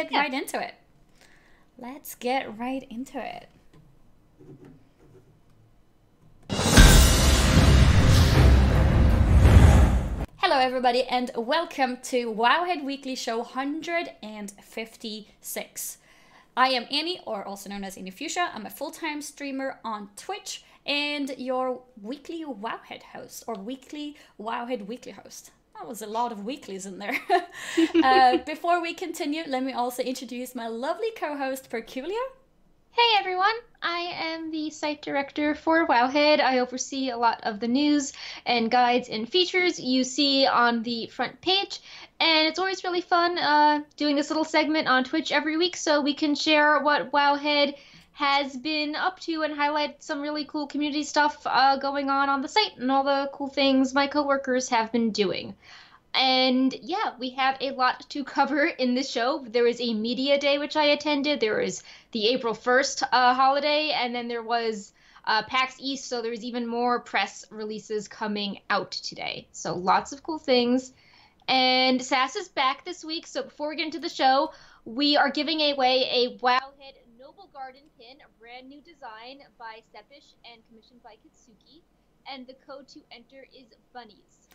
get right into it. Let's get right into it. Hello everybody and welcome to Wowhead Weekly Show 156. I am Annie, or also known as Annie Fuchsia. I'm a full-time streamer on Twitch and your weekly Wowhead host, or weekly Wowhead weekly host. That was a lot of weeklies in there. Before we continue, let me also introduce my lovely co-host, Perculia. Hey everyone, I am the site director for Wowhead. I oversee a lot of the news and guides and features you see on the front page. And it's always really fun doing this little segment on Twitch every week so we can share what Wowhead has been up to and highlight some really cool community stuff going on the site and all the cool things my coworkers have been doing. And yeah, we have a lot to cover in this show. There is a media day, which I attended. There is the April 1st holiday, and then there was PAX East, so there's even more press releases coming out today. So lots of cool things. And SAS is back this week, so before we get into the show, we are giving away a Wowhead Noble Garden pin, a brand new design by Sepish and commissioned by Kitsuki. And the code to enter is bunnies.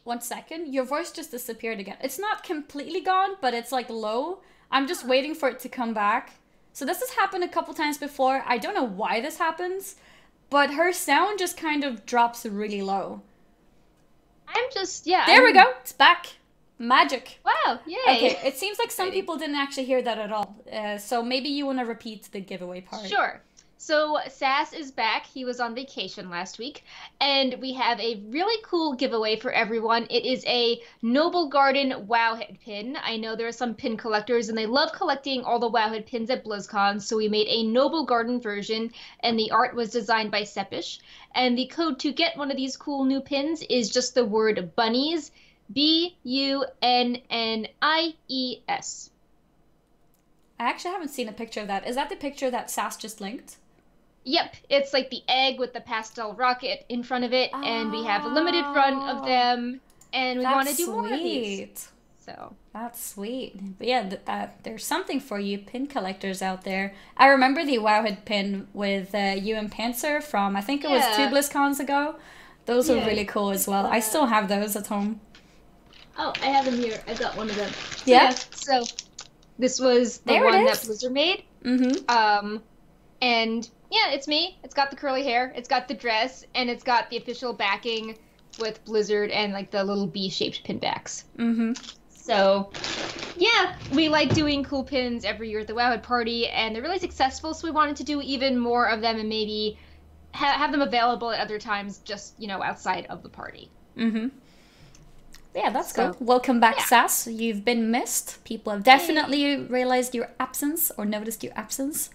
1 second, your voice just disappeared again. It's not completely gone, but it's like low. I'm just waiting for it to come back. So this has happened a couple times before. I don't know why this happens, but her sound just kind of drops really low. There we go. It's back. Magic. Wow, yay. Okay, it seems like some people didn't actually hear that at all. So maybe you want to repeat the giveaway part. Sure. So SAS is back. He was on vacation last week, and we have a really cool giveaway for everyone. It is a Noble Garden Wowhead pin. I know there are some pin collectors, and they love collecting all the Wowhead pins at BlizzCon, so we made a Noble Garden version, and the art was designed by Sepish. And the code to get one of these cool new pins is just the word bunnies, BUNNIES. I actually haven't seen a picture of that. Is that the picture that SAS just linked? Yep, it's like the egg with the pastel rocket in front of it, and we have a limited run of them, and we want to do more of these. So that's sweet. But yeah, there's something for you pin collectors out there. I remember the Wowhead pin with you and Panzer from, I think it was 2 BlizzCons ago. Those were really cool as well. I still have those at home. Oh, I have them here. I got one of them. So this was the one that Blizzard made. And yeah, it's me. It's got the curly hair, it's got the dress, and it's got the official backing with Blizzard and like the little B-shaped pin backs. So yeah, we like doing cool pins every year at the Wowhead party, and they're really successful, so we wanted to do even more of them and maybe have them available at other times, just, you know, outside of the party. Yeah, that's cool. Welcome back, SAS. You've been missed. People have definitely realized your absence or noticed your absence.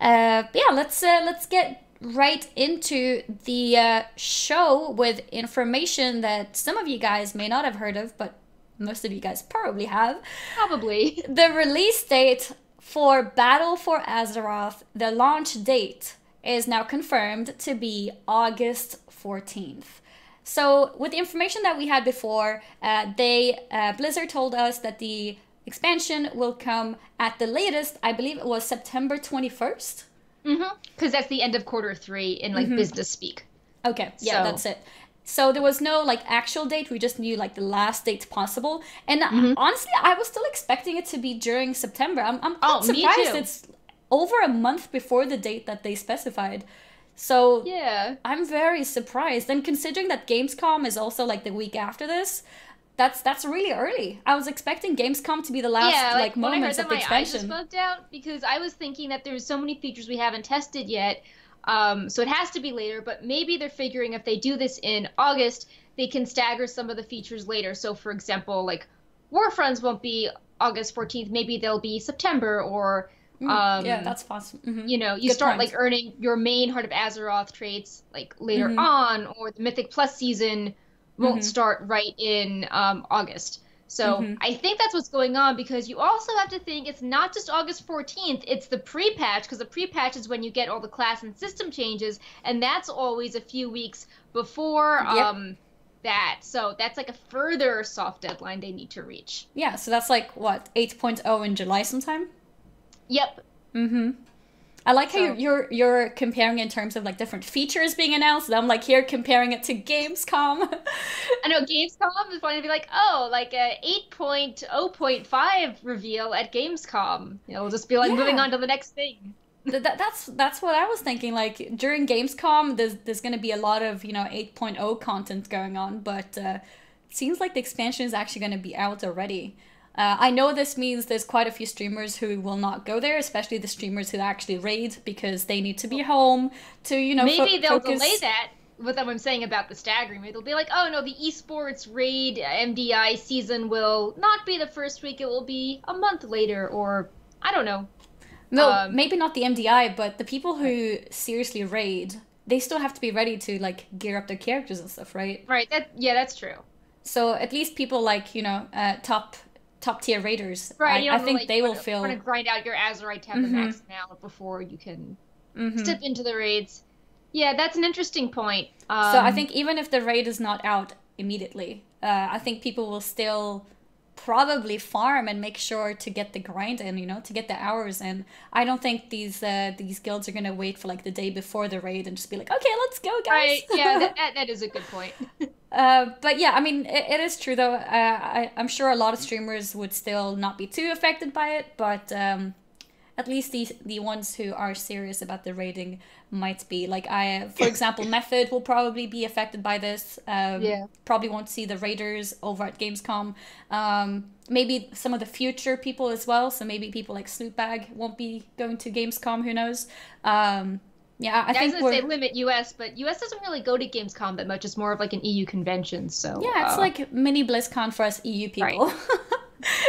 Yeah, let's get right into the show with information that some of you guys may not have heard of, but most of you guys probably have. Probably. The release date for Battle for Azeroth, the launch date, is now confirmed to be August 14th. So with the information that we had before, Blizzard told us that the expansion will come at the latest, I believe it was September 21st. Because that's the end of quarter 3 in like business speak. Okay, yeah, that's it. So there was no like actual date, we just knew like the last date possible. And honestly, I was still expecting it to be during September. I'm quite surprised it's over a month before the date that they specified. So yeah, I'm very surprised. And considering that Gamescom is also like the week after this, that's really early. I was expecting Gamescom to be the last moments of the expansion. My eyes just bugged out because I was thinking that there's so many features we haven't tested yet, so it has to be later. But maybe they're figuring if they do this in August, they can stagger some of the features later. So for example, like Warfronts won't be August 14th. Maybe they'll be September or. Yeah, that's possible. You know, you start like earning your main Heart of Azeroth traits like later on, or the Mythic Plus season won't start right in August. So I think that's what's going on, because you also have to think it's not just August 14th, it's the pre-patch, because the pre-patch is when you get all the class and system changes, and that's always a few weeks before that. So that's like a further soft deadline they need to reach. Yeah, so that's like what, 8.0 in July sometime? Yep. Mm-hmm. I like how you're comparing in terms of like different features being announced. And I'm like here comparing it to Gamescom. I know Gamescom is going to be like, oh, like a 8.0.5 reveal at Gamescom. You know, we'll just be like moving on to the next thing. That's what I was thinking. Like during Gamescom, there's going to be a lot of 8.0 content going on, but it seems like the expansion is actually going to be out already. I know this means there's quite a few streamers who will not go there, especially the streamers who actually raid because they need to be home to maybe they'll focus. Delay that. What I'm saying about the staggering, maybe they'll be like, oh no, the esports raid MDI season will not be the first week; it will be a month later, or I don't know. No, maybe not the MDI, but the people who seriously raid, they still have to be ready to like gear up their characters and stuff, right? Right. That's true. So at least people like top tier raiders, right? I think they will feel want to grind out your Azeroth to have the max amount before you can step into the raids. Yeah, that's an interesting point. So I think even if the raid is not out immediately, I think people will still probably farm and make sure to get the grind in, to get the hours in. I don't think these guilds are gonna wait for like the day before the raid and just be like, okay, let's go, guys. Right? Yeah, that is a good point. But yeah, I mean, it is true though. I'm sure a lot of streamers would still not be too affected by it, but at least the ones who are serious about the raiding might be. Like for example, Method will probably be affected by this. Probably won't see the raiders over at Gamescom. Maybe some of the future people as well. So maybe people like Slootbag won't be going to Gamescom. Who knows? Yeah, I think I was gonna say limit US, but US doesn't really go to Gamescom that much. It's more of like an EU convention. So yeah, it's like mini BlizzCon for us EU people. Right.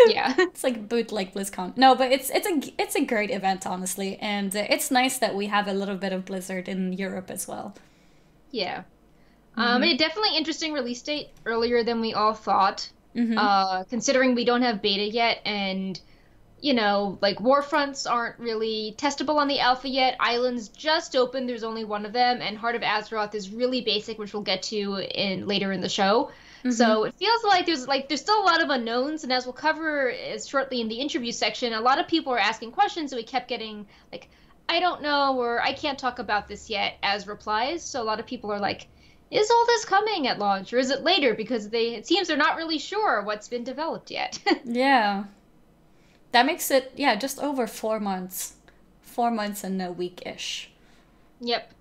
Yeah, it's like bootleg BlizzCon. No, but it's a great event, honestly, and it's nice that we have a little bit of Blizzard in Europe as well. Yeah, a definitely interesting release date, earlier than we all thought. Considering we don't have beta yet, and like Warfronts aren't really testable on the alpha yet. Islands just opened. There's only one of them, and Heart of Azeroth is really basic, which we'll get to later in the show. So it feels like there's still a lot of unknowns, and as we'll cover shortly in the interview section, a lot of people are asking questions, and we kept getting like, I don't know, or I can't talk about this yet as replies. So a lot of people are like, is all this coming at launch, or is it later? Because it seems they're not really sure what's been developed yet. Yeah. That makes it, just over 4 months. 4 months and a week-ish. Yep.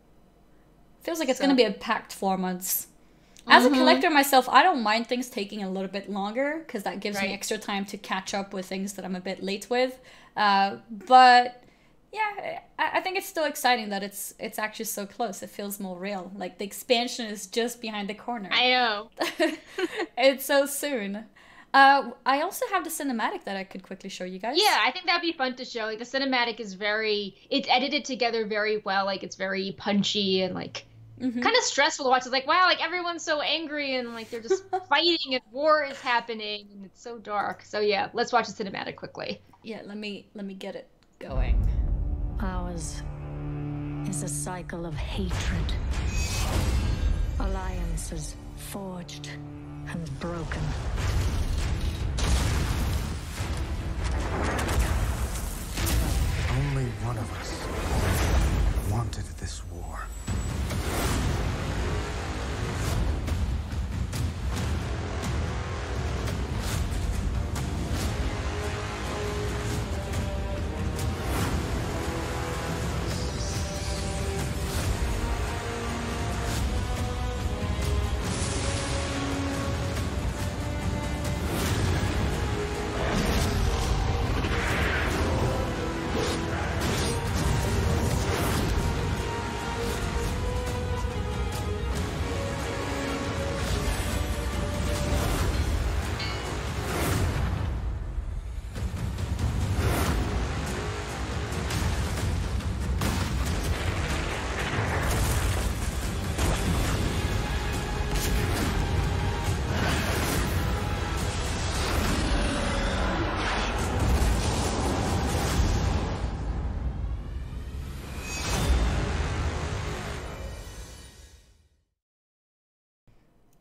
Feels like it's going to be a packed 4 months. As a collector myself, I don't mind things taking a little bit longer, because that gives me extra time to catch up with things that I'm a bit late with. But, yeah, I think it's still exciting that it's actually so close. It feels more real. Like, the expansion is just behind the corner. I know. It's so soon. I also have the cinematic that I could quickly show you guys. Yeah, I think that'd be fun to show. Like, the cinematic is it's edited together very well. Like, it's very punchy and like kind of stressful to watch. It's like, wow, like everyone's so angry and like they're just fighting and war is happening and it's so dark. So yeah, let's watch the cinematic quickly. Yeah, let me get it going. Ours is a cycle of hatred. Alliances forged and broken. Only one of us wanted this war.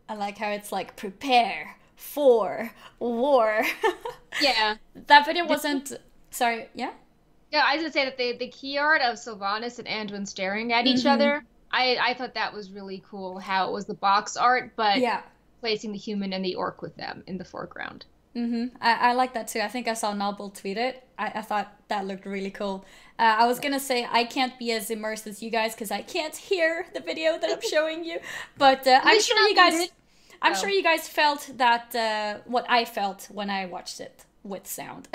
I like how it's like, prepare for war. Yeah. That video wasn't... Sorry, yeah? Yeah, I was gonna say that the key art of Sylvanas and Anduin staring at each other, I thought that was really cool, how it was the box art, but Yeah. placing the human and the orc with them in the foreground. I like that too. I think I saw Noble tweet it. I thought that looked really cool. I was gonna say I can't be as immersed as you guys because I can't hear the video that I'm showing you, but I'm sure you guys... I'm sure you guys felt that what I felt when I watched it with sound.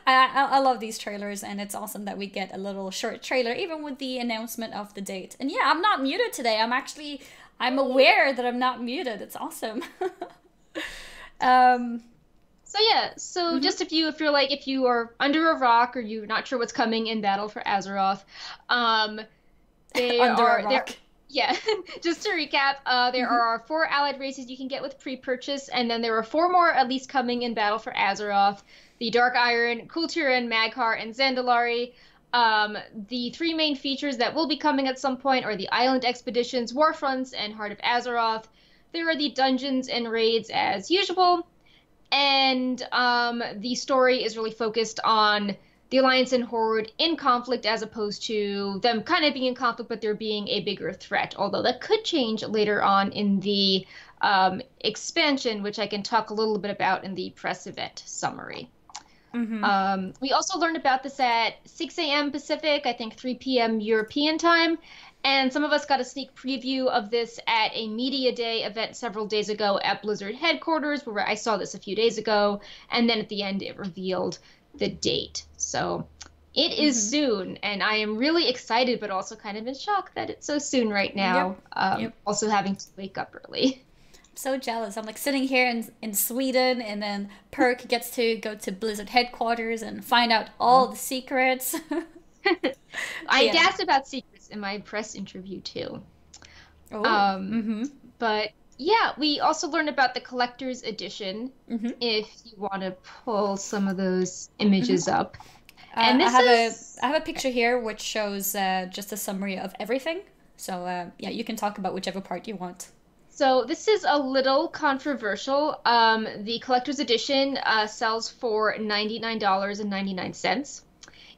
I love these trailers, and it's awesome that we get a little short trailer, even with the announcement of the date. And yeah, I'm not muted today. I'm aware that I'm not muted. It's awesome. So yeah, just if you are under a rock or you're not sure what's coming in Battle for Azeroth, yeah, just to recap, there are 4 allied races you can get with pre-purchase, and then there are 4 more at least coming in Battle for Azeroth: the Dark Iron, Kultiran, Mag'har, and Zandalari. The 3 main features that will be coming at some point are the Island Expeditions, Warfronts, and Heart of Azeroth. There are the dungeons and raids as usual, and the story is really focused on the Alliance and Horde in conflict, as opposed to them kind of being in conflict, but there being a bigger threat. Although that could change later on in the expansion, which I can talk a little bit about in the press event summary. We also learned about this at 6 a.m. Pacific, I think 3 p.m. European time. And some of us got a sneak preview of this at a Media Day event several days ago at Blizzard headquarters, where I saw this a few days ago. And then at the end, it revealed the date. So it is soon, and I am really excited, but also kind of in shock that it's so soon right now. Also having to wake up early. I'm so jealous. I'm like sitting here in Sweden, and then Perk gets to go to Blizzard headquarters and find out all the secrets. I asked about secrets in my press interview too. But yeah, we also learned about the collector's edition, if you want to pull some of those images up. And I have a picture here which shows just a summary of everything. So yeah, you can talk about whichever part you want. So this is a little controversial. The collector's edition sells for $99.99.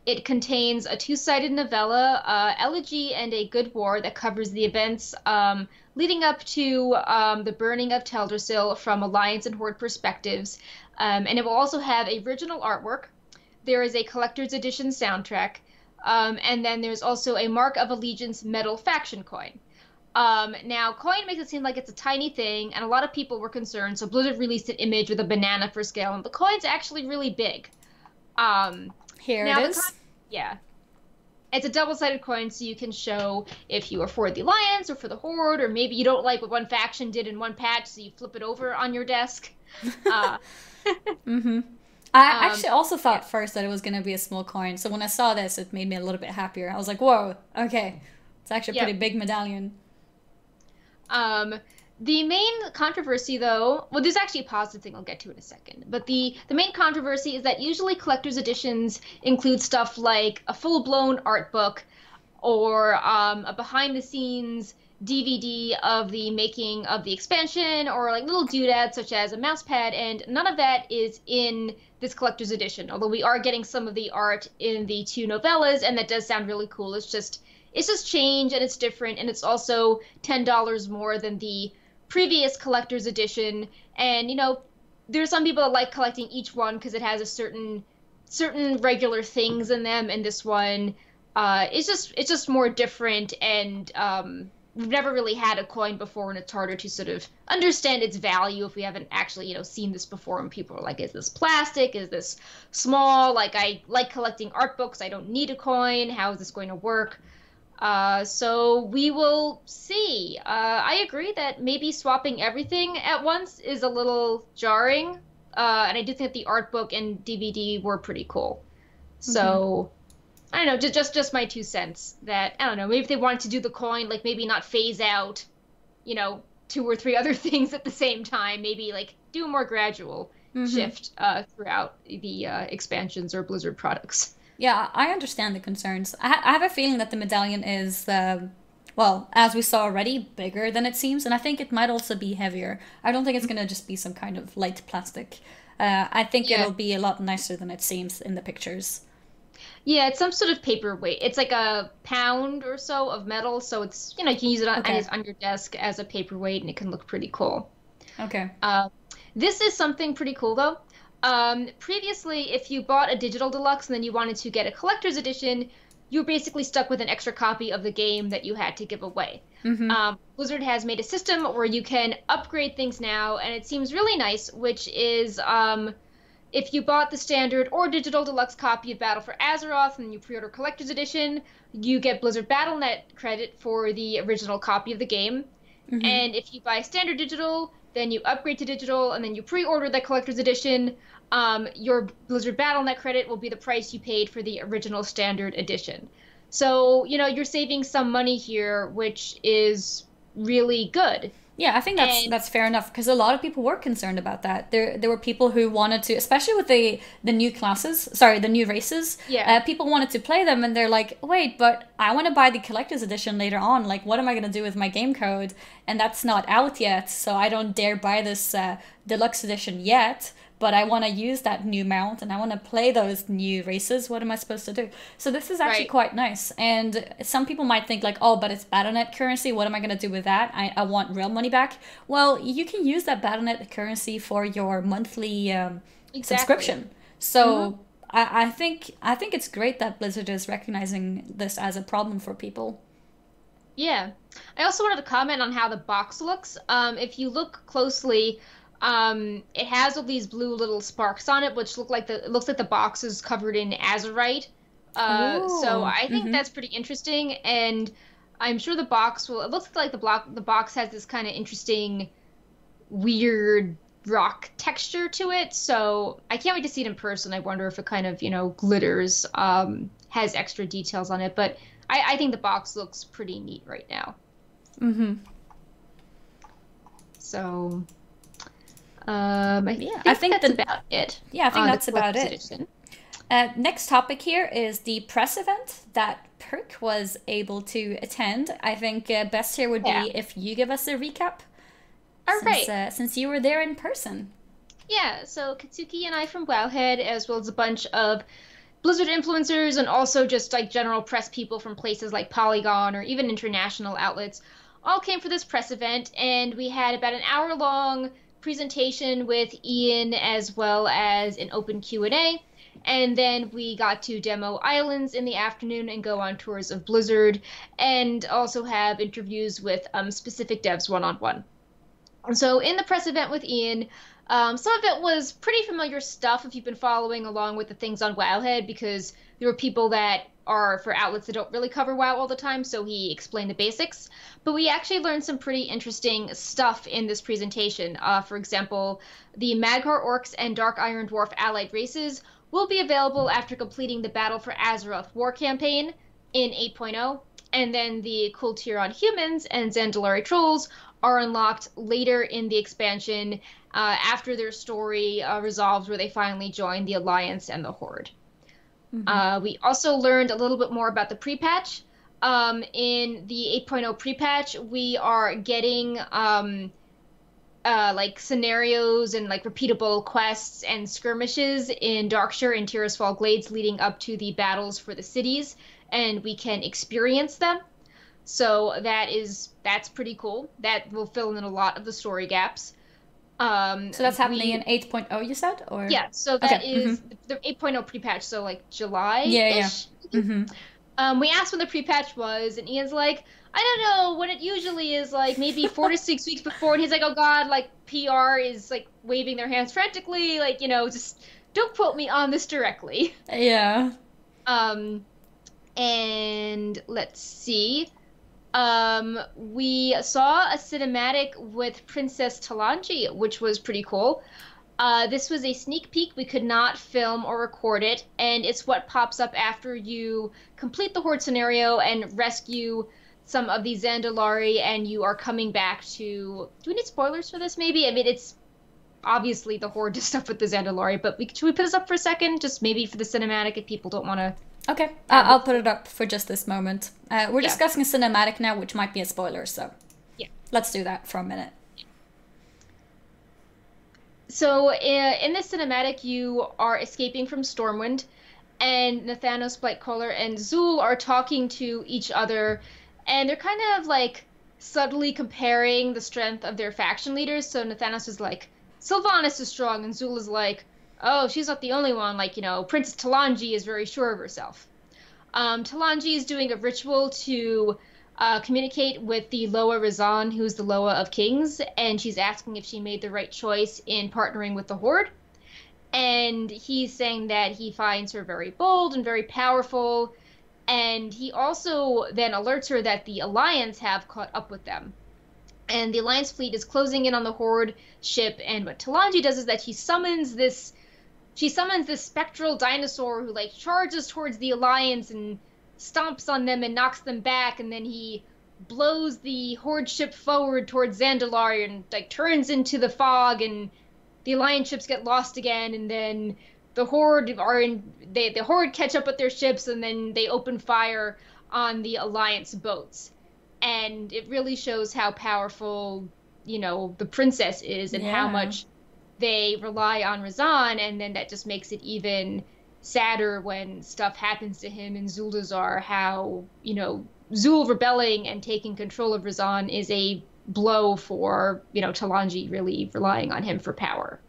It contains a 2-sided novella, elegy, and a good war that covers the events leading up to the burning of Teldrassil from Alliance and Horde perspectives. And it will also have original artwork. There is a collector's edition soundtrack. And then there's also a Mark of Allegiance metal faction coin. Now, coin makes it seem like it's a tiny thing, and a lot of people were concerned, so Blizzard released an image with a banana for scale, and the coin's actually really big. Here it is. Yeah. It's a double-sided coin, so you can show if you are for the Alliance or for the Horde, or maybe you don't like what one faction did in one patch, so you flip it over on your desk. I actually also thought first that it was going to be a small coin, so when I saw this, it made me a little bit happier. I was like, whoa, okay. It's actually a pretty big medallion. The main controversy, though, well, there's actually a positive thing I'll get to in a second, but the main controversy is that usually collector's editions include stuff like a full-blown art book or a behind-the-scenes DVD of the making of the expansion, or like little doodads such as a mouse pad, and none of that is in this collector's edition, although we are getting some of the art in the 2 novellas, and that does sound really cool. It's just change, and it's different, and it's also $10 more than the previous collector's edition. And, you know, there's some people that like collecting each one because it has a certain regular things in them, and this one it's just more different, and we've never really had a coin before, and it's harder to sort of understand its value if we haven't actually, you know, seen this before, and people are like, is this plastic, is this small, like, I like collecting art books, I don't need a coin, how is this going to work? So we will see. I agree that maybe swapping everything at once is a little jarring, and I do think the art book and DVD were pretty cool. So, I don't know, just my 2 cents that, I don't know, maybe if they wanted to do the coin, like maybe not phase out, you know, 2 or 3 other things at the same time, maybe like do a more gradual shift throughout the expansions or Blizzard products. Yeah, I understand the concerns. I have a feeling that the medallion is well, as we saw already, bigger than it seems, and I think it might also be heavier. I don't think it's gonna just be some kind of light plastic. I think it'll be a lot nicer than it seems in the pictures. Yeah, it's some sort of paperweight. It's like a pound or so of metal, so it's, you know, you can use it on your desk as a paperweight, and it can look pretty cool. Okay. This is something pretty cool, though. Previously, if you bought a digital deluxe and then you wanted to get a collector's edition, you were basically stuck with an extra copy of the game that you had to give away. Blizzard has made a system where you can upgrade things now, and it seems really nice, which is if you bought the standard or digital deluxe copy of Battle for Azeroth and you pre-order collector's edition, you get Blizzard Battle.net credit for the original copy of the game. And if you buy standard digital, then you upgrade to digital, and then you pre-order the collector's edition, your Blizzard Battle.net credit will be the price you paid for the original standard edition. So, you know, you're saving some money here, which is really good. Yeah, I think that's fair enough, because a lot of people were concerned about that. There were people who wanted to, especially with the new classes, sorry, the new races. Yeah. People wanted to play them, and they're like, wait, but I want to buy the collector's edition later on. Like, what am I going to do with my game code? And that's not out yet, so I don't dare buy this deluxe edition yet. But I want to use that new mount, and I want to play those new races. What am I supposed to do? So this is actually quite nice. And some people might think like, oh, but it's Battle.net currency. What am I going to do with that? I want real money back. Well, you can use that Battle.net currency for your monthly subscription. So I think it's great that Blizzard is recognizing this as a problem for people. Yeah. I also wanted to comment on how the box looks. If you look closely, it has all these blue little sparks on it, which looks like the box is covered in azurite. So I think that's pretty interesting, and I'm sure the box will. It looks like the box has this kind of interesting, weird rock texture to it. So I can't wait to see it in person. I wonder if it kind of, you know, glitters, has extra details on it. But I think the box looks pretty neat right now. So. I think that's about it. Yeah, I think that's about it. Next topic here is the press event that Perk was able to attend. I think best here would be if you give us a recap. Since you were there in person. Yeah, so Katsuki and I from Wowhead, as well as a bunch of Blizzard influencers and also just like general press people from places like Polygon or even international outlets, all came for this press event, and we had about an hour-long presentation with Ian as well as an open Q&A, and then we got to demo islands in the afternoon and go on tours of Blizzard, and also have interviews with specific devs one-on-one. So in the press event with Ian, some of it was pretty familiar stuff if you've been following along with the things on Wowhead, because there were people that are for outlets that don't really cover WoW all the time, so he explained the basics. But we actually learned some pretty interesting stuff in this presentation. For example, the Mag'har Orcs and Dark Iron Dwarf allied races will be available after completing the Battle for Azeroth war campaign in 8.0, and then the Kul Tiran humans and Zandalari trolls are unlocked later in the expansion after their story resolves, where they finally join the Alliance and the Horde. We also learned a little bit more about the pre-patch. In the 8.0 pre-patch, we are getting like scenarios and like repeatable quests and skirmishes in Darkshire and Tirisfal Glades leading up to the battles for the cities, and we can experience them. So that's pretty cool. That will fill in a lot of the story gaps. So that's happening in 8.0, you said? Or? Yeah, so that is the 8.0 pre-patch, so like July-ish. We asked when the pre-patch was, and Ian's like, I don't know, when it usually is like maybe 4 to 6 weeks before, and he's like, oh god, like PR is like waving their hands frantically, like, you know, just don't quote me on this directly. Yeah. And let's see. We saw a cinematic with Princess Talanji, which was pretty cool. This was a sneak peek. We could not film or record it, and it's what pops up after you complete the Horde scenario and rescue some of the Zandalari, and you are coming back to... Do we need spoilers for this, maybe? I mean, obviously the Horde did stuff with the Zandalari, but should we put this up for a second? Just maybe for the cinematic if people don't want to... Okay, I'll put it up for just this moment. We're discussing a cinematic now, which might be a spoiler, so let's do that for a minute. So in this cinematic, you are escaping from Stormwind, and Nathanos, Blightcaller, and Zul are talking to each other, and they're kind of like subtly comparing the strength of their faction leaders. So Nathanos is like, Sylvanas is strong, and Zul is like, oh, she's not the only one. Like, you know, Princess Talanji is very sure of herself. Talanji is doing a ritual to communicate with the Loa Razan, who's the Loa of Kings, and she's asking if she made the right choice in partnering with the Horde. And he's saying that he finds her very bold and very powerful, and he also then alerts her that the Alliance have caught up with them. And the Alliance fleet is closing in on the Horde ship, and what Talanji does is that she summons this spectral dinosaur who, like, charges towards the Alliance and stomps on them and knocks them back, and then he blows the Horde ship forward towards Zandalar and, like, turns into the fog, and the Alliance ships get lost again, and then the Horde the Horde catch up with their ships, and then they open fire on the Alliance boats. And it really shows how powerful, you know, the princess is, and how much they rely on Razan, and then that just makes it even sadder when stuff happens to him and Zuldazar, how, you know, Zul rebelling and taking control of Razan is a blow for, you know, Talanji really relying on him for power.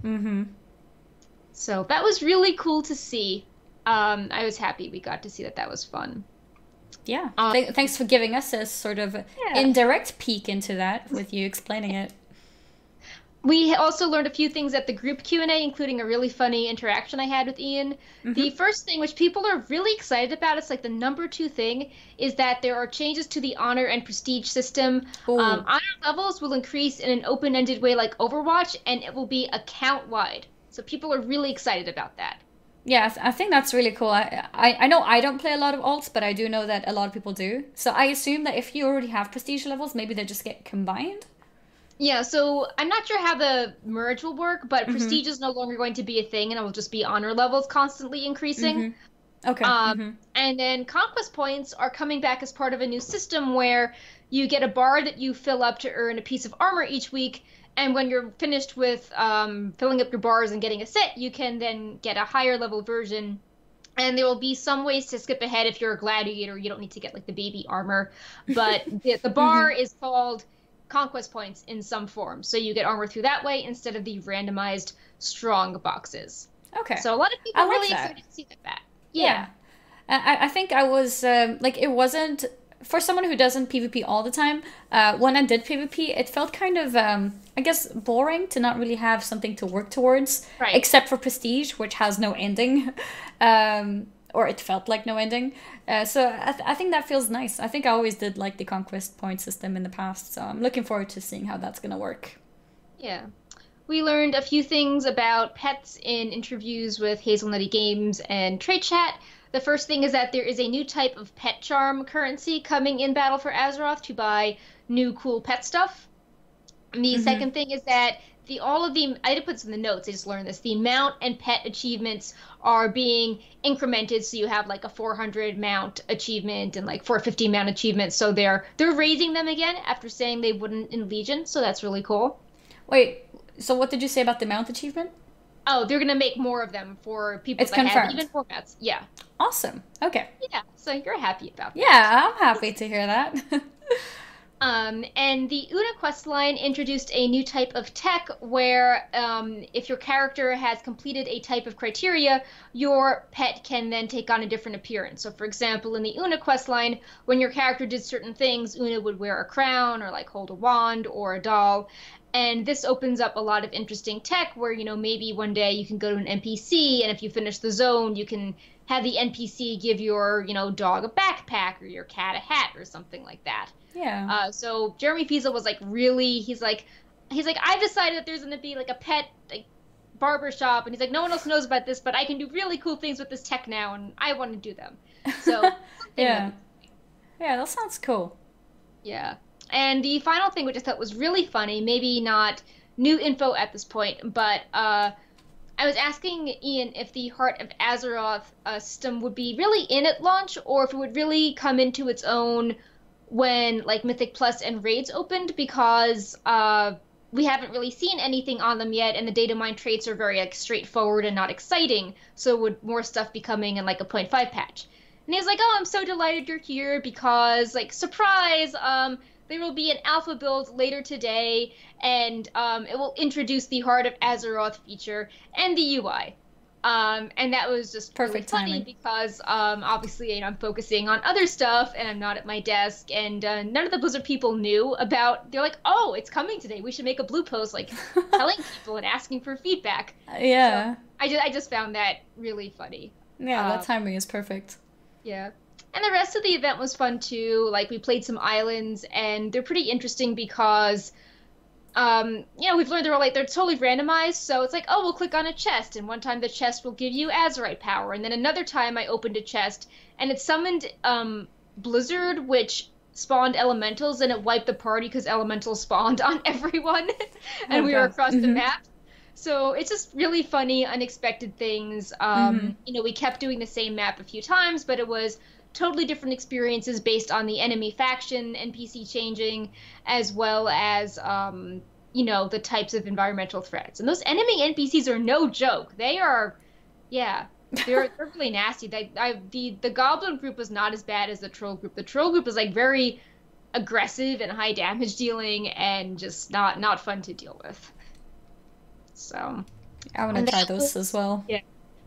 Mm-hmm. So that was really cool to see. I was happy we got to see that. That was fun. Yeah. Thanks for giving us a sort of indirect peek into that with you explaining it. We also learned a few things at the group Q&A, including a really funny interaction I had with Ian. Mm-hmm. The first thing, which people are really excited about, it's like the number 2 thing, is that there are changes to the honor and prestige system. Honor levels will increase in an open-ended way like Overwatch, and it will be account-wide. So people are really excited about that. Yeah, I think that's really cool. I know I don't play a lot of alts, but I do know that a lot of people do. So I assume that if you already have prestige levels, maybe they just get combined? Yeah, so I'm not sure how the merge will work, but prestige is no longer going to be a thing, and it will just be honor levels constantly increasing. Okay. And then conquest points are coming back as part of a new system where you get a bar that you fill up to earn a piece of armor each week, and when you're finished with filling up your bars and getting a set, you can then get a higher level version. And there will be some ways to skip ahead if you're a gladiator. You don't need to get like the baby armor, but the bar is called conquest points in some form, so you get armor through that way instead of the randomized strong boxes. Okay. So a lot of people are really excited to see that. Yeah. I think I was like, it wasn't for someone who doesn't PvP all the time. When I did PvP, it felt kind of I guess boring to not really have something to work towards, except for prestige, which has no ending. Or it felt like no ending. So I think that feels nice. I think I always did like the conquest point system in the past, so I'm looking forward to seeing how that's going to work. Yeah. We learned a few things about pets in interviews with Hazelnutty Games and Trade Chat. The first thing is that there is a new type of pet charm currency coming in Battle for Azeroth to buy new cool pet stuff. And the second thing is that I did put this in the notes, I just learned this. The mount and pet achievements are being incremented, so you have like a 400 mount achievement and like 450 mount achievement. So they're raising them again after saying they wouldn't in Legion, so that's really cool. Wait, so what did you say about the mount achievement? Oh, they're gonna make more of them for people that have even more mounts. Yeah. Awesome. Okay. Yeah, so you're happy about that. Yeah, I'm happy to hear that. And the Una questline introduced a new type of tech where if your character has completed a type of criteria, your pet can then take on a different appearance. So for example, in the Una questline, when your character did certain things, Una would wear a crown or like hold a wand or a doll. And this opens up a lot of interesting tech where, you know, maybe one day you can go to an NPC, and if you finish the zone, you can have the NPC give your, you know, dog a backpack or your cat a hat or something like that. Yeah. So Jeremy Fiesel was like really, he's like, I've decided that there's going to be like a pet like barber shop, and he's like, no one else knows about this, but I can do really cool things with this tech now, and I want to do them. So yeah, that sounds cool. Yeah. And the final thing, which I thought was really funny, maybe not new info at this point, but I was asking Ian if the Heart of Azeroth system would be really in at launch, or if it would really come into its own when like Mythic Plus and Raids opened, because we haven't really seen anything on them yet, and the data mine traits are very like straightforward and not exciting. So would more stuff be coming in like a 0.5 patch? And he was like, "Oh, I'm so delighted you're here because like surprise, there will be an alpha build later today, and it will introduce the Heart of Azeroth feature and the UI." And that was just perfect really funny timing, because obviously, you know, I'm focusing on other stuff and I'm not at my desk, and none of the Blizzard people knew about. They're like, "Oh, it's coming today. We should make a blue post like telling people and asking for feedback." Yeah. So I just found that really funny. Yeah, that timing is perfect. Yeah. And the rest of the event was fun too. Like we played some islands, and they're pretty interesting because, you know, we've learned they're totally randomized. So it's like, oh, we'll click on a chest, and one time the chest will give you Azerite power, and then another time I opened a chest and it summoned Blizzard, which spawned elementals, and it wiped the party because elementals spawned on everyone, and we were across the map. So it's just really funny, unexpected things. You know, we kept doing the same map a few times, but it was totally different experiences based on the enemy faction NPC changing, as well as you know, the types of environmental threats. And those enemy NPCs are no joke. They are, yeah, they're really nasty. The goblin group was not as bad as the troll group. The troll group was like very aggressive and high damage dealing, and just not fun to deal with. So I want to try those as well. Yeah.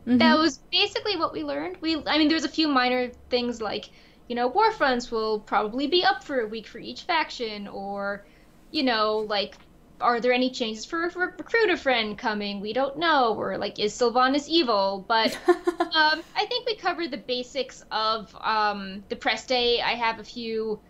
That was basically what we learned. I mean, there's a few minor things like, you know, war fronts will probably be up for a week for each faction, or, you know, like, are there any changes for Recruit a Friend coming? We don't know. Or, like, is Sylvanas evil? But I think we covered the basics of the press day. I have a few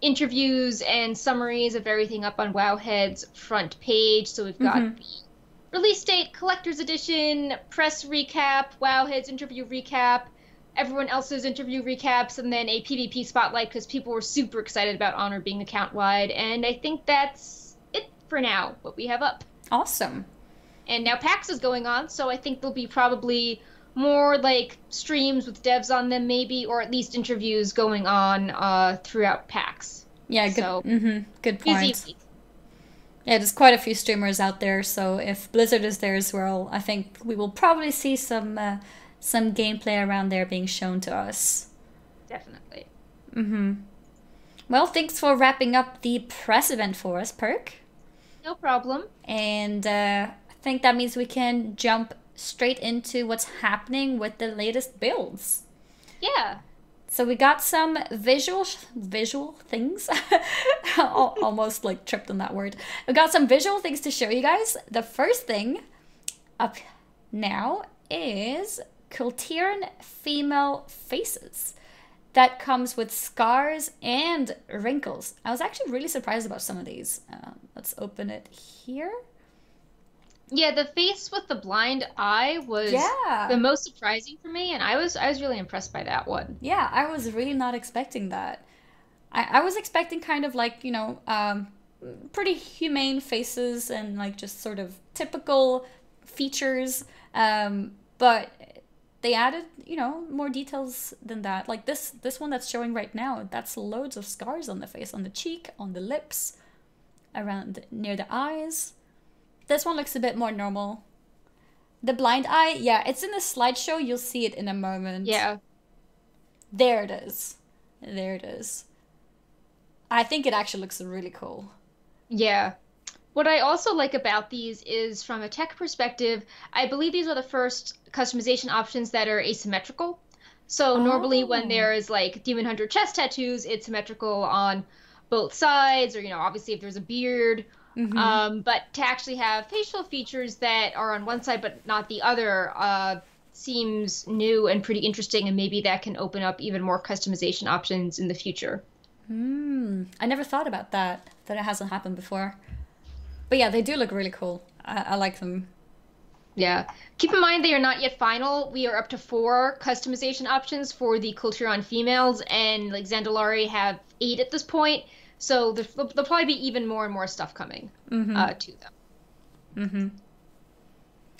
interviews and summaries of everything up on Wowhead's front page. So we've got the release date, collector's edition, press recap, Wowhead's interview recap, everyone else's interview recaps, and then a PvP spotlight because people were super excited about Honor being account-wide. And I think that's it for now, what we have up. Awesome. And now PAX is going on, so I think there'll be probably more like streams with devs on them maybe, or at least interviews going on throughout PAX. Yeah, good, So, good point. busy. Yeah, there's quite a few streamers out there, so if Blizzard is there as well, I think we will probably see some gameplay around there being shown to us. Definitely. Well, thanks for wrapping up the press event for us, Perk. No problem. And I think that means we can jump straight into what's happening with the latest builds. Yeah. So we got some visual things. Almost like tripped on that word. We got some visual things to show you guys. The first thing up now is Kultiran female faces. That comes with scars and wrinkles. I was actually really surprised about some of these. Let's open it here. Yeah, the face with the blind eye was the most surprising for me, and I was really impressed by that one. Yeah, I was really not expecting that. I was expecting kind of like, you know, pretty humane faces and like just sort of typical features, but they added, you know, more details than that. Like this one that's showing right now, that's loads of scars on the face, on the cheek, on the lips, around near the eyes. This one looks a bit more normal. The blind eye, yeah, it's in the slideshow. You'll see it in a moment. Yeah. There it is. There it is. I think it actually looks really cool. Yeah. What I also like about these is, from a tech perspective, I believe these are the first customization options that are asymmetrical. So normally when there is like Demon Hunter chest tattoos, it's symmetrical on both sides, or, you know, obviously if there's a beard. But to actually have facial features that are on one side but not the other seems new and pretty interesting, and maybe that can open up even more customization options in the future. I never thought about that it hasn't happened before. But yeah, they do look really cool. I like them. Yeah. Keep in mind they are not yet final. We are up to 4 customization options for the Kulturon females, and like Zandalari have 8 at this point. So there'll probably be even more and more stuff coming to them. Mm-hmm.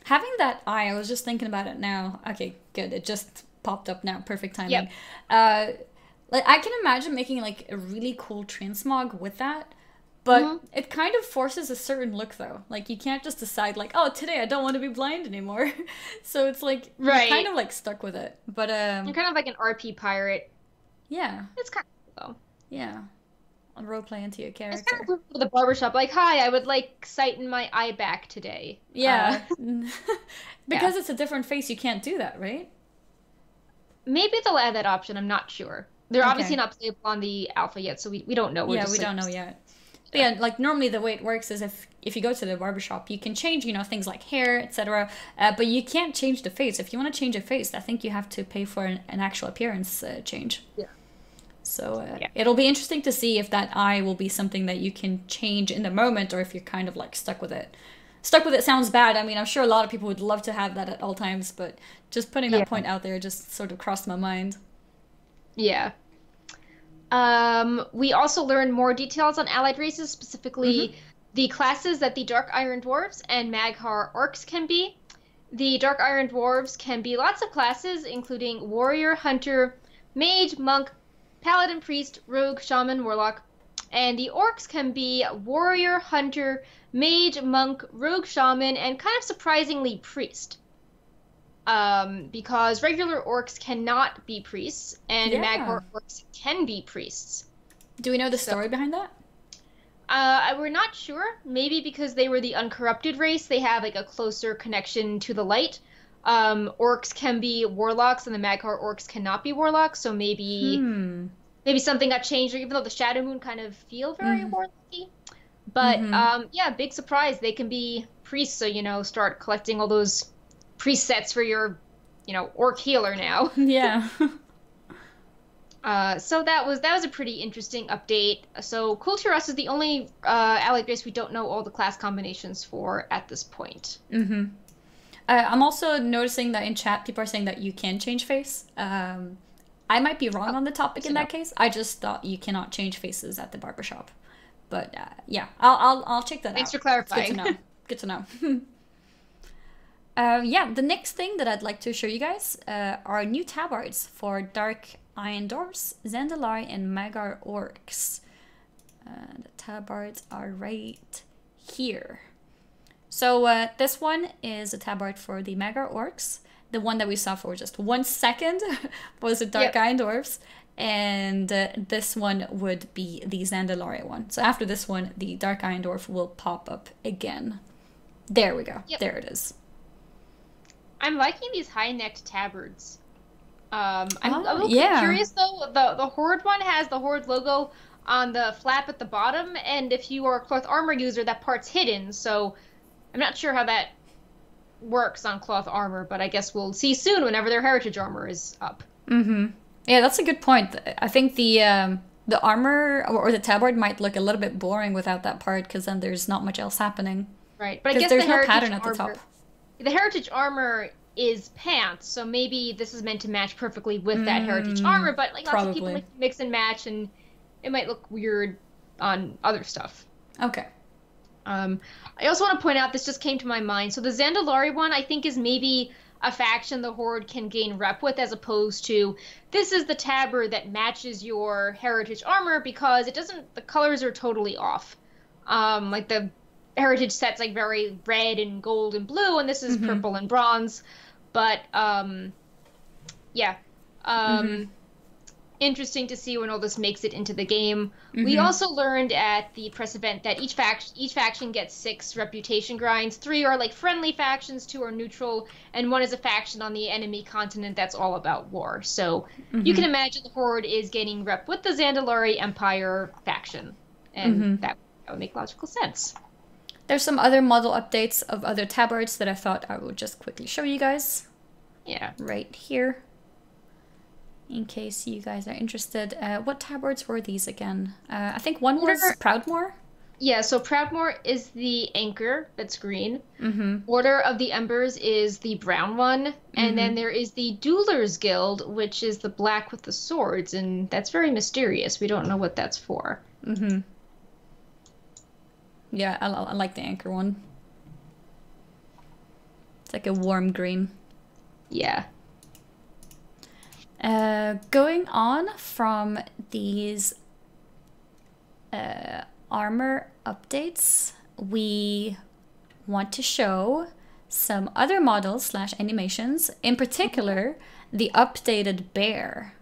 Having that eye, I was just thinking about it now. Okay, good. It just popped up now. Perfect timing. Yep. Like I can imagine making like a really cool transmog with that, but it kind of forces a certain look though. Like you can't just decide like, oh, today I don't want to be blind anymore. So it's like you're kind of like stuck with it. But you're kind of like an RP pirate. Yeah. It's kind of cool though. Yeah. I'll roleplay into your character. It's kind of with the barbershop, like, hi, I would like sighten my eye back today. Yeah. Because it's a different face, you can't do that, right? Maybe they'll add that option, I'm not sure. They're obviously not playable on the alpha yet, so we don't know. We don't know yet. But yeah, like normally the way it works is if you go to the barbershop, you can change, things like hair, etc. But you can't change the face. If you want to change a face, I think you have to pay for an actual appearance change. Yeah. So it'll be interesting to see if that eye will be something that you can change in the moment, or if you're kind of like stuck with it. Stuck with it sounds bad. I mean, I'm sure a lot of people would love to have that at all times, but just putting that point out there just sort of crossed my mind. Yeah. We also learned more details on allied races, specifically the classes that the Dark Iron Dwarves and Mag'har Orcs can be. The Dark Iron Dwarves can be lots of classes, including Warrior, Hunter, Mage, Monk, Paladin, Priest, Rogue, Shaman, Warlock. And the Orcs can be Warrior, Hunter, Mage, Monk, Rogue, Shaman, and kind of surprisingly Priest. Because regular Orcs cannot be priests, and Mag'har Orcs can be priests. Do we know the story behind that? We're not sure. Maybe because they were the uncorrupted race, they have like a closer connection to the light. Orcs can be warlocks, and the Mag'har Orcs cannot be warlocks, so maybe something got changed, or even though the Shadow Moon kind of feel very warlocky. But big surprise, they can be priests, so start collecting all those presets for your orc healer now. Yeah. So that was a pretty interesting update. So Kulturas is the only allied race we don't know all the class combinations for at this point. I'm also noticing that in chat people are saying that you can change face. I might be wrong on the topic in that case. I just thought you cannot change faces at the barbershop. But yeah, I'll check that out. Thanks for clarifying. Good to know. Yeah, the next thing that I'd like to show you guys are new tabards for Dark Iron Dwarves, Zandalari, and Mag'har Orcs. The tabards are right here. So this one is a tabard for the Mag'har Orcs. The one that we saw for just 1 second was the Dark Iron Dwarves. And this one would be the Zandalari one. So after this one, the Dark Iron Dwarf will pop up again. There we go. There it is. I'm liking these high-necked tabards. I'm a little curious though. The Horde one has the Horde logo on the flap at the bottom, and if you are a cloth armor user, that part's hidden. So I'm not sure how that works on cloth armor, but I guess we'll see soon whenever their heritage armor is up. Yeah, that's a good point. I think the armor or the tabard might look a little bit boring without that part, because then there's not much else happening. Right, but I guess there's no pattern at the top. The heritage armor is pants, so maybe this is meant to match perfectly with that heritage armor, but like lots of people like to mix and match, and it might look weird on other stuff. Okay. I also want to point out, this just came to my mind, so the Zandalari one I think is maybe a faction the Horde can gain rep with, as opposed to this is the tabard that matches your heritage armor, because the colors are totally off. Like the heritage set's like very red and gold and blue, and this is purple and bronze. But interesting to see when all this makes it into the game. We also learned at the press event that each faction gets 6 reputation grinds. 3 are like friendly factions, 2 are neutral, and 1 is a faction on the enemy continent that's all about war. So you can imagine the Horde is gaining rep with the Zandalari Empire faction, and that would make logical sense. There's some other model updates of other tabards that I thought I would just quickly show you guys. Yeah. Right here. In case you guys are interested. What tabards were these again? I think one was Proudmoore? Yeah, so Proudmoore is the anchor that's green. Mm-hmm. Order of the Embers is the brown one. And then there is the Duelers Guild, which is the black with the swords, and that's very mysterious. We don't know what that's for. Mm-hmm. Yeah, I like the anchor one. It's like a warm green. Yeah. Going on from these armor updates, we want to show some other models / animations, in particular the updated bear.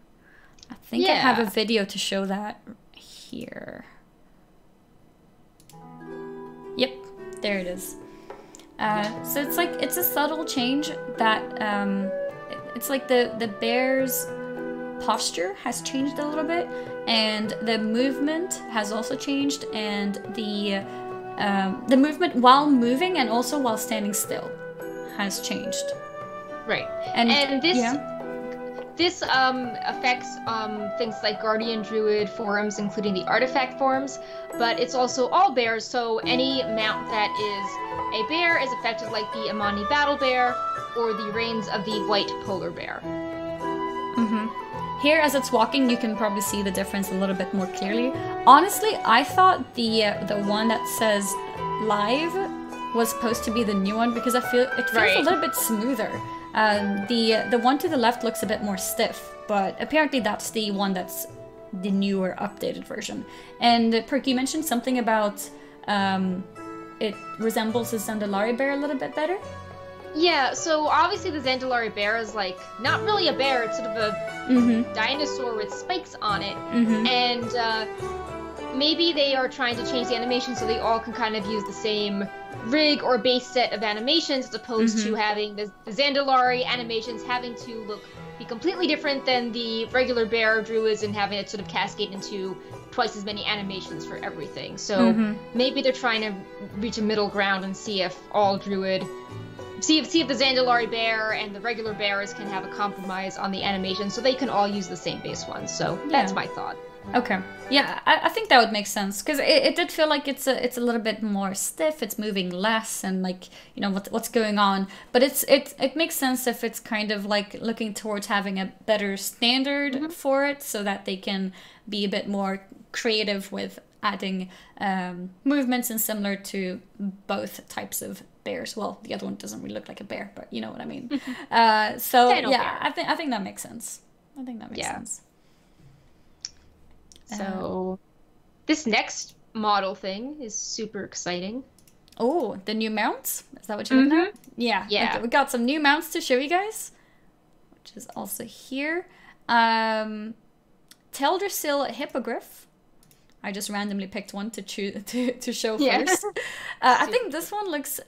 I think I have a video to show that here. Yep, there it is. So it's a subtle change that it's like the bear's posture has changed a little bit, and the movement has also changed, and the movement while moving and also while standing still has changed. Right. And this yeah. this affects things like Guardian Druid forms, including the artifact forms, but it's also all bears, so any mount that is a bear is affected, like the Amani Battle Bear or the reins of the White Polar Bear. Here, as it's walking, you can probably see the difference a little bit more clearly. Honestly, I thought the one that says live was supposed to be the new one, because it feels a little bit smoother. The one to the left looks a bit more stiff, but apparently that's the one that's the newer, updated version. And Perky mentioned something about it resembles a Zandalari bear a little bit better. Yeah, so obviously the Zandalari bear is like not really a bear, it's sort of a dinosaur with spikes on it. And maybe they are trying to change the animation so they all can kind of use the same rig or base set of animations, as opposed to having the Zandalari animations having to be completely different than the regular bear druids, and having it sort of cascade into twice as many animations for everything. So maybe they're trying to reach a middle ground and see if all druid see if the Zandalari bear and the regular bears can have a compromise on the animation, so they can all use the same base one. So that's my thought. Okay. Yeah, I think that would make sense, because it did feel like it's a little bit more stiff. It's moving less, and like, you know, what's going on. But it makes sense if it's kind of like looking towards having a better standard for it, so that they can be a bit more creative with adding movements and similar to both types of bears. Well, the other one doesn't really look like a bear, but you know what I mean. So yeah, I think that makes sense. I think that makes sense. So this next model thing is super exciting. Oh, the new mounts? Is that what you're looking at? Yeah. Okay, we got some new mounts to show you guys, which is also here. Teldrassil Hippogriff. I just randomly picked one to show first. I think this one looks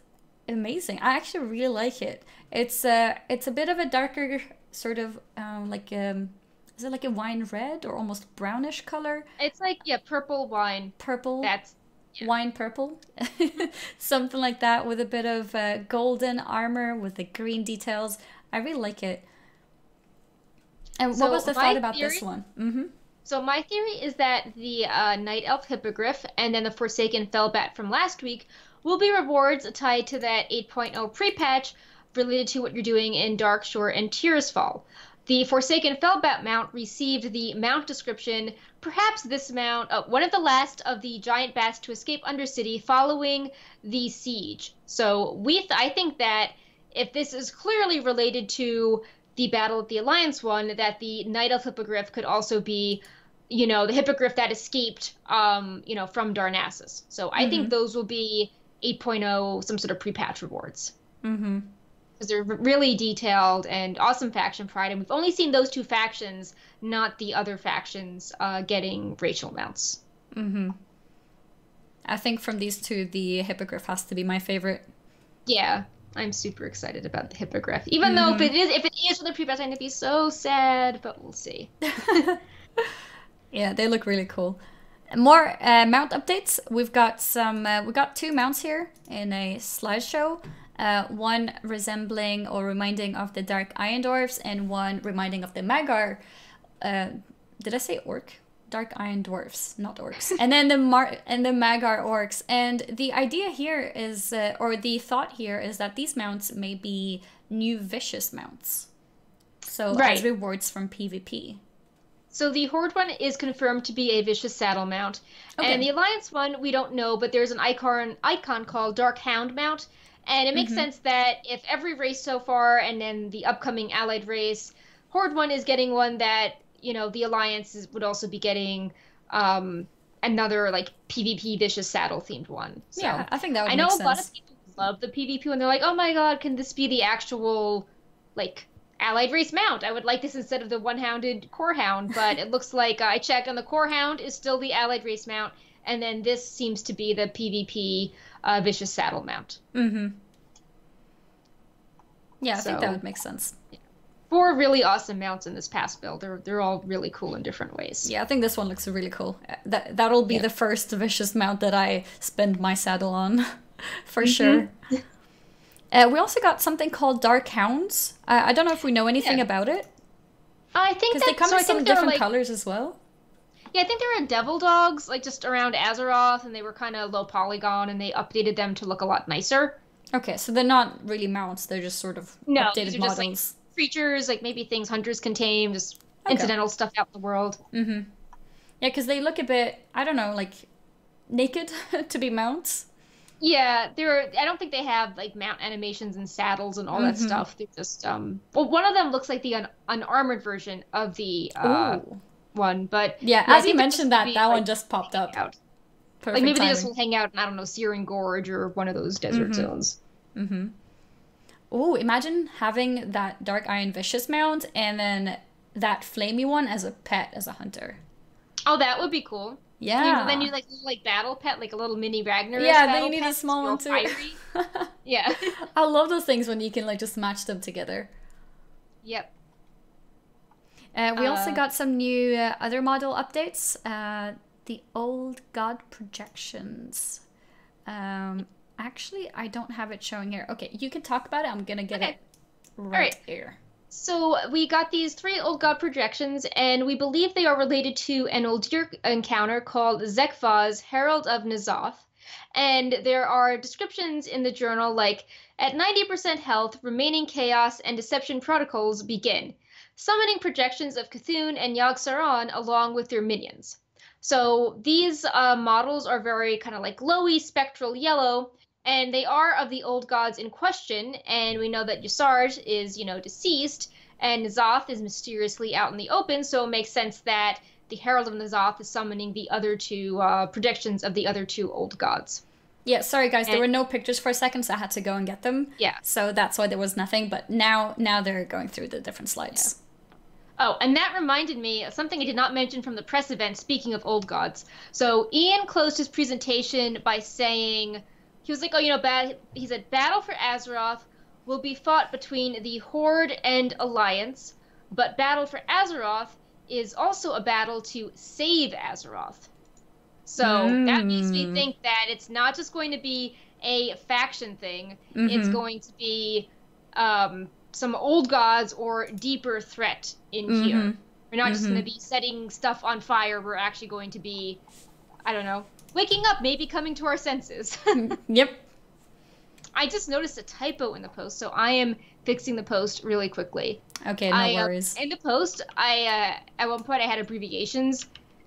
amazing. I actually really like it. It's a bit of a darker sort of is it like a wine red or almost brownish color? It's like purple wine. Purple. That's wine purple, something like that, with a bit of golden armor with the green details. I really like it. And what was the thought about this one? So my theory is that the Night Elf Hippogriff and then the Forsaken Fellbat from last week will be rewards tied to that 8.0 pre-patch related to what you're doing in Darkshore and Tirisfal. The Forsaken Fellbat mount received the mount description, perhaps this mount, one of the last of the giant bats to escape Undercity following the siege. So I think that if this is clearly related to the Battle of the Alliance one, that the Night Elf Hippogriff could also be, you know, the Hippogriff that escaped, you know, from Darnassus. So I think those will be 8.0, some sort of pre-patch rewards. Because they're really detailed and awesome faction pride, and we've only seen those two factions, not the other factions, getting racial mounts. I think from these two, the Hippogriff has to be my favorite. Yeah, I'm super excited about the Hippogriff. Even though if it is for the pre-patch, I'm going to be so sad, but we'll see. Yeah, they look really cool. More mount updates. We've got we got two mounts here in a slideshow. One resembling or reminding of the Dark Iron Dwarfs, and one reminding of the Magar. Did I say orc? Dark Iron Dwarfs, not orcs. And then the Magar orcs. And the idea here is, or the thought here is that these mounts may be new vicious mounts. So as rewards from PvP. So the Horde one is confirmed to be a vicious saddle mount. Okay. And the Alliance one, we don't know, but there's an icon called Dark Hound mount. And it makes sense that if every race so far and then the upcoming allied race, Horde one is getting one that, you know, the Alliance would also be getting another like PvP vicious saddle themed one. So yeah, I think that would make sense. I know a lot of people love the PvP and they're like, oh my god, can this be the actual like allied race mount? I would like this instead of the one-hounded core hound, but it looks like I checked and the core hound is still the allied race mount, and then this seems to be the PvP vicious saddle mount. Yeah, I think that would make sense. 4 really awesome mounts in this past build. They're all really cool in different ways. Yeah, I think this one looks really cool. That'll be the first vicious mount that I spend my saddle on, for sure. We also got something called Dark Hounds. I don't know if we know anything about it. I think because they come in some different colors as well. Yeah, I think they were devil dogs, like just around Azeroth, and they were kind of low polygon, and they updated them to look a lot nicer. Okay, so they're not really mounts; they're just sort of updated models. Just, like, creatures, like maybe things hunters can tame, just incidental stuff out in the world. Yeah, because they look a bit, I don't know, like naked to be mounts. Yeah, I don't think they have like mount animations and saddles and all that stuff. They're just well, one of them looks like the unarmored version of the one, but yeah, as you mentioned that one just popped up. Like maybe they just will hang out in, I don't know, Searing Gorge or one of those desert zones. Oh, imagine having that Dark Iron Vicious mount and then that flamey one as a pet, as a hunter. Oh, that would be cool. Yeah. Then you like battle pet, like a little mini Ragnaros. Yeah, then you need a small one too. Yeah. I love those things when you can like just match them together. Yep. We also got some new other model updates. The Old God projections. Actually, I don't have it showing here. Okay, you can talk about it. I'm gonna get it right here. So we got these 3 Old God projections, and we believe they are related to an Uldir encounter called Zekva's Herald of N'Zoth. And there are descriptions in the journal like, at 90% health, remaining chaos and deception protocols begin, summoning projections of Cthulhu and Yogg-Saron along with their minions. So these models are very kind of like glowy, spectral yellow, and they are of the old gods in question, and we know that Yusarj is, you know, deceased, and N'Zoth is mysteriously out in the open, so it makes sense that the Herald of N'Zoth is summoning the other 2 projections of the other 2 old gods. Yeah, sorry guys, there were no pictures for a second, so I had to go and get them. Yeah. So that's why there was nothing, but now they're going through the different slides. Yeah. Oh, and that reminded me of something I did not mention from the press event, speaking of old gods. So Ian closed his presentation by saying, he was like, oh, you know, he said, battle for Azeroth will be fought between the Horde and Alliance, but battle for Azeroth is also a battle to save Azeroth. So that makes me think that it's not just going to be a faction thing, it's going to be some old gods or deeper threat in here. We're not just going to be setting stuff on fire, we're actually going to be, I don't know, waking up, maybe coming to our senses. Yep. I just noticed a typo in the post, so I am fixing the post really quickly. Okay, no worries. In the post, I at one point I had abbreviations,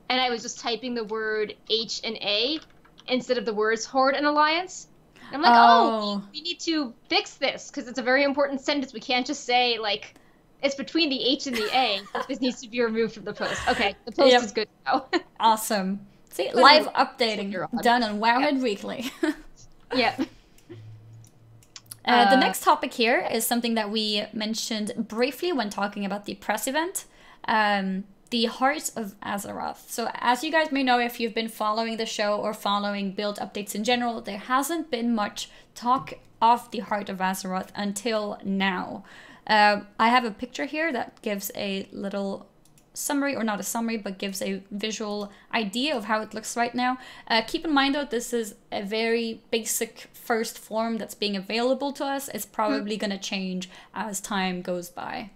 and I was just typing the word H and A instead of the words Horde and Alliance. And I'm like, we need to fix this, because it's a very important sentence. We can't just say, like, it's between the H and the A. This needs to be removed from the post. Okay, the post is good now. Awesome. See, live updating done on Wowhead Weekly. Yeah. The next topic here is something that we mentioned briefly when talking about the press event. The Heart of Azeroth. So as you guys may know, if you've been following the show or following build updates in general, there hasn't been much talk of the Heart of Azeroth until now. I have a picture here that gives a little summary, or not a summary, but gives a visual idea of how it looks right now. Keep in mind though, this is a very basic first form that's being available to us. It's probably going to change as time goes by.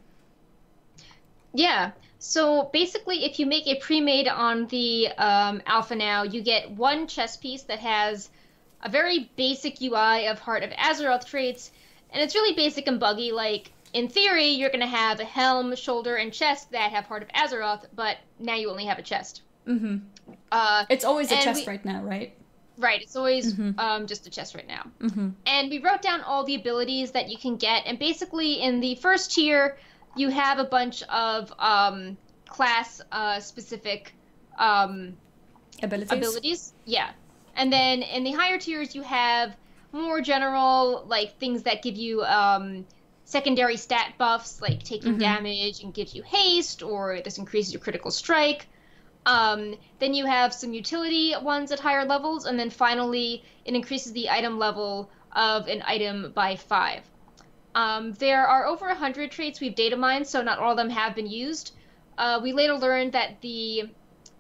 Yeah. So basically, if you make a pre-made on the alpha now, you get one chest piece that has a very basic UI of Heart of Azeroth traits, and it's really basic and buggy. Like, in theory, you're going to have a helm, shoulder, and chest that have Heart of Azeroth, but now you only have a chest. It's always a chest right now, right? Right, it's always just a chest right now. And we wrote down all the abilities that you can get, and basically in the first tier, you have a bunch of class-specific abilities. Yeah. And then in the higher tiers, you have more general, like, things that give you secondary stat buffs, like taking damage and gives you haste, or this increases your critical strike. Then you have some utility ones at higher levels, and then finally, it increases the item level of an item by 5. There are over 100 traits we've data mined, so not all of them have been used. We later learned that the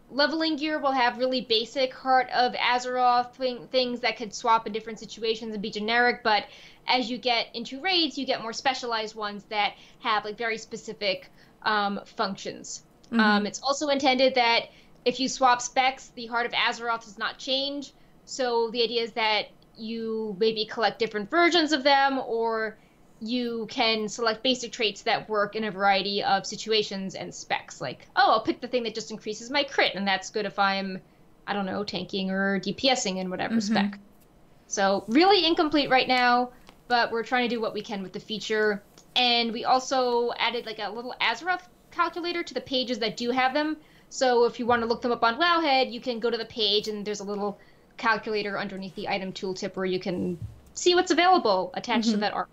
leveling gear will have really basic Heart of Azeroth things that could swap in different situations and be generic, but as you get into raids, you get more specialized ones that have like very specific functions. It's also intended that if you swap specs, the Heart of Azeroth does not change, so the idea is that you maybe collect different versions of them, or you can select basic traits that work in a variety of situations and specs. Like, oh, I'll pick the thing that just increases my crit, and that's good if I'm, I don't know, tanking or DPSing in whatever spec. So really incomplete right now, but we're trying to do what we can with the feature. And we also added like a little Azeroth calculator to the pages that do have them. So if you want to look them up on Wowhead, you can go to the page and there's a little calculator underneath the item tooltip where you can see what's available attached to that armor.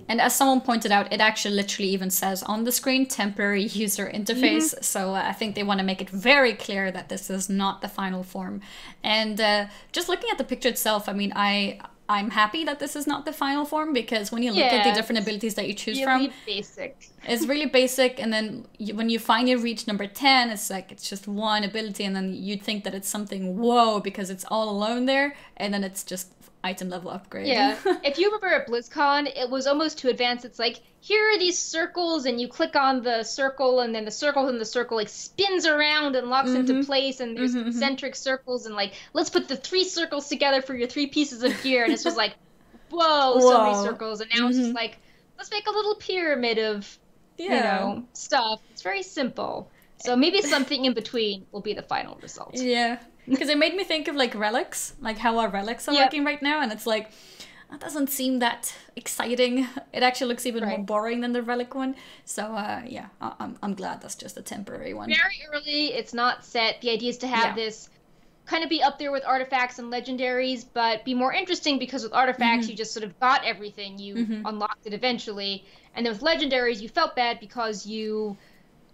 And as someone pointed out, it actually literally even says on the screen, temporary user interface. So I think they want to make it very clear that this is not the final form. And just looking at the picture itself, I mean, I'm happy that this is not the final form, because when you look at the different abilities that you choose really from, basic. It's really basic. And then when you finally reach number 10, it's like, it's just one ability. And then you'd think that it's something, whoa, because it's all alone there. And then it's just item level upgrade. Yeah. If you remember at BlizzCon, it was almost too advanced. It's like, here are these circles, and you click on the circle, and then the circle in the circle like spins around and locks into place, and there's concentric circles, and like, let's put the 3 circles together for your 3 pieces of gear. And it's just like, whoa, so many circles. And now it's just like, let's make a little pyramid of, you know, stuff. It's very simple. So maybe something in between will be the final result. Yeah. Because it made me think of like relics, like how our relics are working right now, and it's like, that doesn't seem that exciting. It actually looks even more boring than the relic one. So yeah, I'm glad that's just a temporary one. Very early, it's not set. The idea is to have this kind of be up there with artifacts and legendaries, but be more interesting, because with artifacts you just sort of got everything, you unlocked it eventually, and then with legendaries you felt bad because you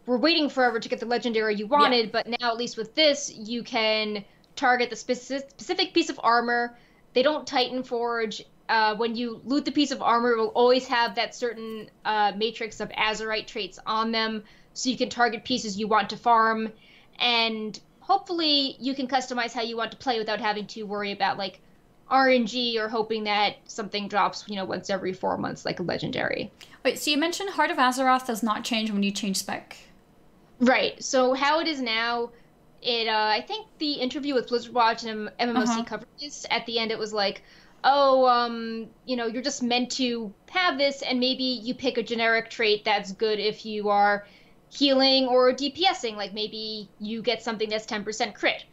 were waiting forever to get the legendary you wanted, but now at least with this, you can target the specific piece of armor. They don't Titan Forge. When you loot the piece of armor, it will always have that certain matrix of Azerite traits on them, so you can target pieces you want to farm, and hopefully you can customize how you want to play without having to worry about like RNG or hoping that something drops, you know, once every 4 months like a legendary. Wait, so you mentioned Heart of Azeroth does not change when you change spec? Right. So how it is now, it I think the interview with Blizzard Watch and MMOC covered this. At the end, it was like, oh, you know, you're just meant to have this, and maybe you pick a generic trait that's good if you are healing or DPSing. Like maybe you get something that's 10% crit.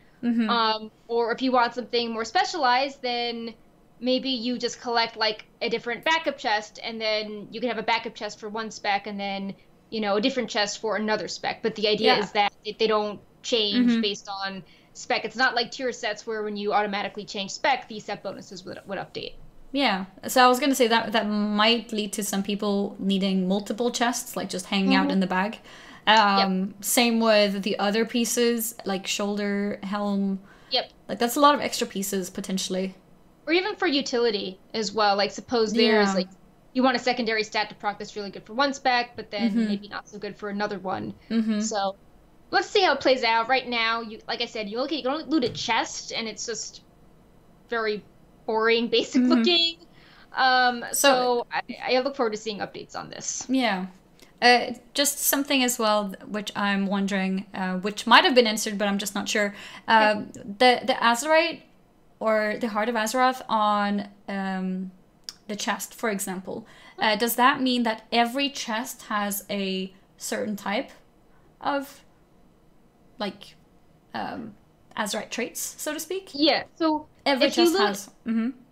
Or if you want something more specialized, then maybe you just collect like a different backup chest, and then you can have a backup chest for one spec, and then, you know, a different chest for another spec. But the idea is that they don't change based on spec. It's not like tier sets where when you automatically change spec, the set bonuses would update. Yeah. So I was going to say that might lead to some people needing multiple chests, like just hanging out in the bag. Same with the other pieces, like shoulder, helm. Like that's a lot of extra pieces potentially. Or even for utility as well. Like suppose there's like, you want a secondary stat to proc that's really good for one spec, but then maybe not so good for another one. So let's see how it plays out. Right now, you, like I said, you can only loot a chest, and it's just very boring, basic looking. So I look forward to seeing updates on this. Yeah. Just something as well, which I'm wondering, which might have been answered, but I'm just not sure. The Azerite or the Heart of Azeroth on the chest, for example, does that mean that every chest has a certain type of, like, Azerite traits, so to speak? Yeah. So Every chest has.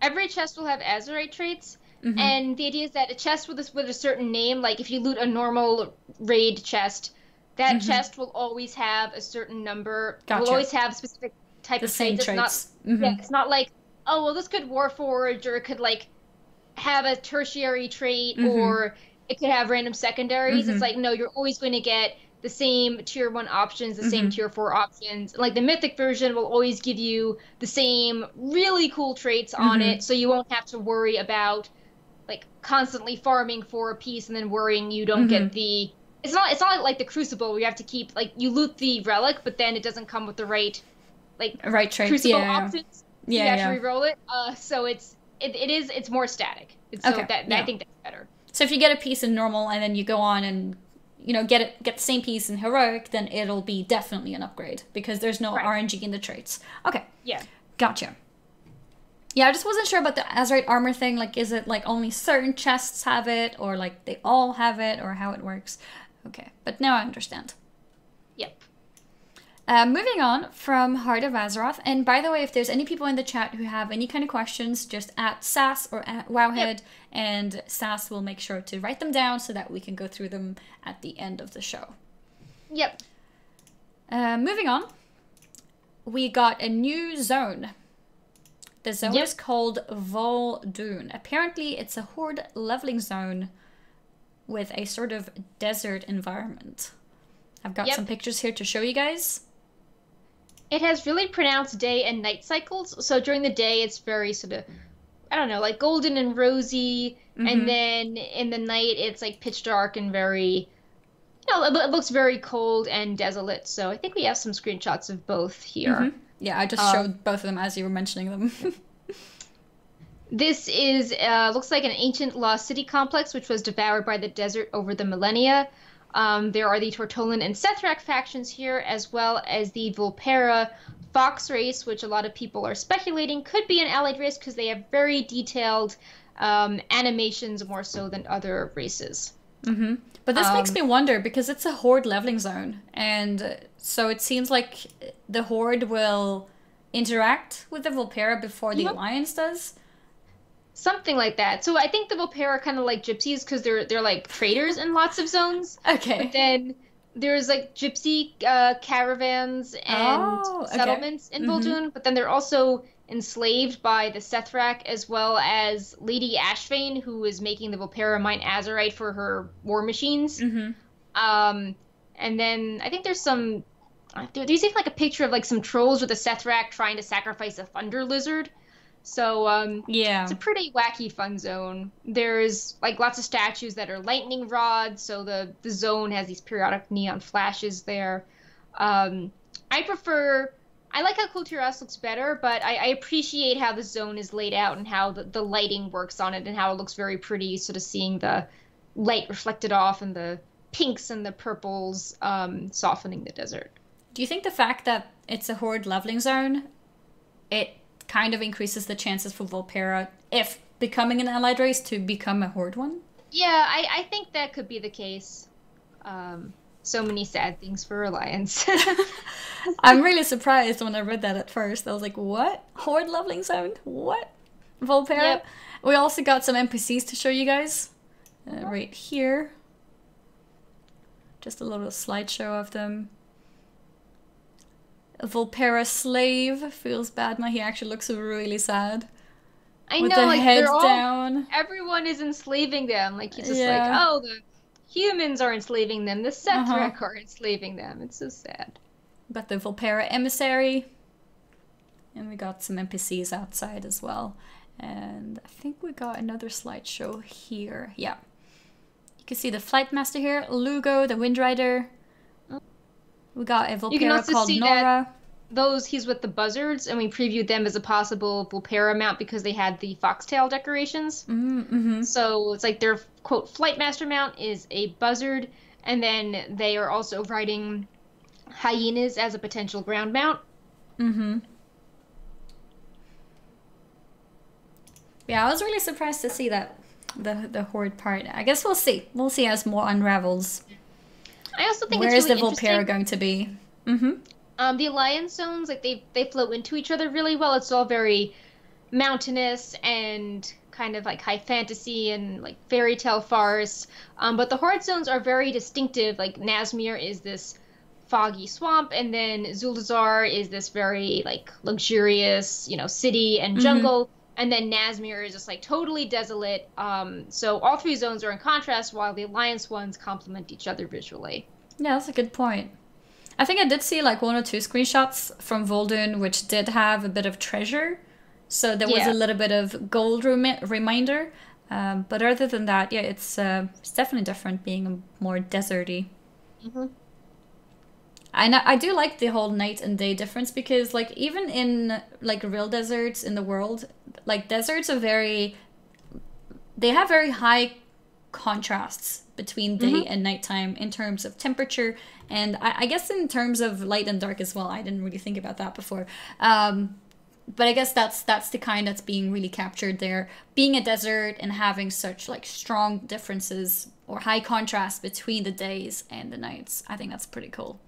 Every chest will have Azerite traits. Mm-hmm. And the idea is that a chest with a certain name, like if you loot a normal raid chest, that chest will always have a certain number. Gotcha. Will always have specific type The of same traits. traits. Yeah, it's not like, oh well, this could Warforge or it could like have a tertiary trait or it could have random secondaries. It's like no, you're always going to get the same tier 1 options, the same tier 4 options. Like the mythic version will always give you the same really cool traits on it, so you won't have to worry about like constantly farming for a piece and then worrying you don't get the. It's not like the Crucible where you have to keep like you loot the relic, but then it doesn't come with the right traits. Crucible options. Yeah, you have to re-roll it. So it's more static. I think that's better. So if you get a piece in normal and then you go on and get the same piece in heroic, then it'll be definitely an upgrade because there's no RNG in the traits. Okay. Yeah. Gotcha. Yeah, I just wasn't sure about the Azerite armor thing. Like, is it like only certain chests have it, or like they all have it, or how it works? Okay, but now I understand. Yep. Moving on from Heart of Azeroth, and by the way, if there's any people in the chat who have any kind of questions, just at Sass or at Wowhead, and Sass will make sure to write them down so that we can go through them at the end of the show. Yep. Moving on, we got a new zone. The zone is called Vol'dun. Apparently, it's a horde leveling zone with a sort of desert environment. I've got some pictures here to show you guys. It has really pronounced day and night cycles. So during the day, it's very sort of, I don't know, like golden and rosy. And then in the night, it's like pitch dark and very, it looks very cold and desolate. So I think we have some screenshots of both here. Yeah, I just showed both of them as you were mentioning them. This is, looks like an ancient lost city complex, which was devoured by the desert over the millennia. There are the Tortolan and Sethrak factions here, as well as the Vulpera Fox race, which a lot of people are speculating could be an allied race because they have very detailed animations more so than other races. But this makes me wonder because it's a horde leveling zone, and so it seems like the horde will interact with the Vulpera before the alliance does. Something like that. So I think the Vulpera are kind of like gypsies because they're like traders in lots of zones. Okay. But then there's like gypsy caravans and settlements in Vol'dun, but then they're also enslaved by the Sethrak as well as Lady Ashvane, who is making the Vulpera mine Azerite for her war machines. And then I think there's some. There's even like a picture of like some trolls with a Sethrak trying to sacrifice a thunder lizard. So it's a pretty wacky fun zone. There's like lots of statues that are lightning rods, so the zone has these periodic neon flashes there. I like how Kulturas looks better, but I appreciate how the zone is laid out and how the lighting works on it and how it looks very pretty, sort of seeing the light reflected off and the pinks and the purples softening the desert. Do you think the fact that it's a horde leveling zone, it kind of increases the chances for Vulpera, if becoming an allied race, to become a horde one? Yeah, I think that could be the case. So many sad things for Alliance. I'm really surprised when I read that at first. I was like, what? Horde leveling zone? What? Vulpera? Yep. We also got some NPCs to show you guys. Right here. Just a little slideshow of them. A Vulpera slave feels bad now. He actually looks really sad. I with know, the like head they're all, down. Everyone is enslaving them. Like he's just like, oh, the humans are enslaving them. The Sethrak are enslaving them. It's so sad. Got the Vulpera emissary, and we got some NPCs outside as well. And I think we got another slideshow here. Yeah, you can see the Flight Master here, Lugo, the Windrider. We got a Vulpera called Nora. he's with the buzzards, and we previewed them as a possible Volpera mount because they had the foxtail decorations. Mm-hmm. So it's like their quote flight master mount is a buzzard, and then they are also riding hyenas as a potential ground mount. Mm-hmm. Yeah, I was really surprised to see that the horde part. I guess we'll see. We'll see as more unravels. I also think Where it's is really the Volpera going to be? Mm-hmm. The alliance zones, like they flow into each other really well. It's all very mountainous and kind of like high fantasy and like fairy tale forests. But the horde zones are very distinctive. Like Nazmir is this foggy swamp, and then Zuldazar is this very like luxurious, you know, city and jungle. And then Nazmir is just like totally desolate. So all three zones are in contrast, while the alliance ones complement each other visually. Yeah, that's a good point. I think I did see like 1 or 2 screenshots from Vol'dun, which did have a bit of treasure. So there was a little bit of gold reminder. But other than that, yeah, it's definitely different being more deserty. Mm-hmm. And I do like the whole night and day difference, because like even in like real deserts in the world, like deserts are they have very high contrasts between day and nighttime in terms of temperature, and I guess in terms of light and dark as well. I didn't really think about that before. But I guess that's the kind that's being really captured there. Being a desert and having such like strong differences or high contrast between the days and the nights. I think that's pretty cool.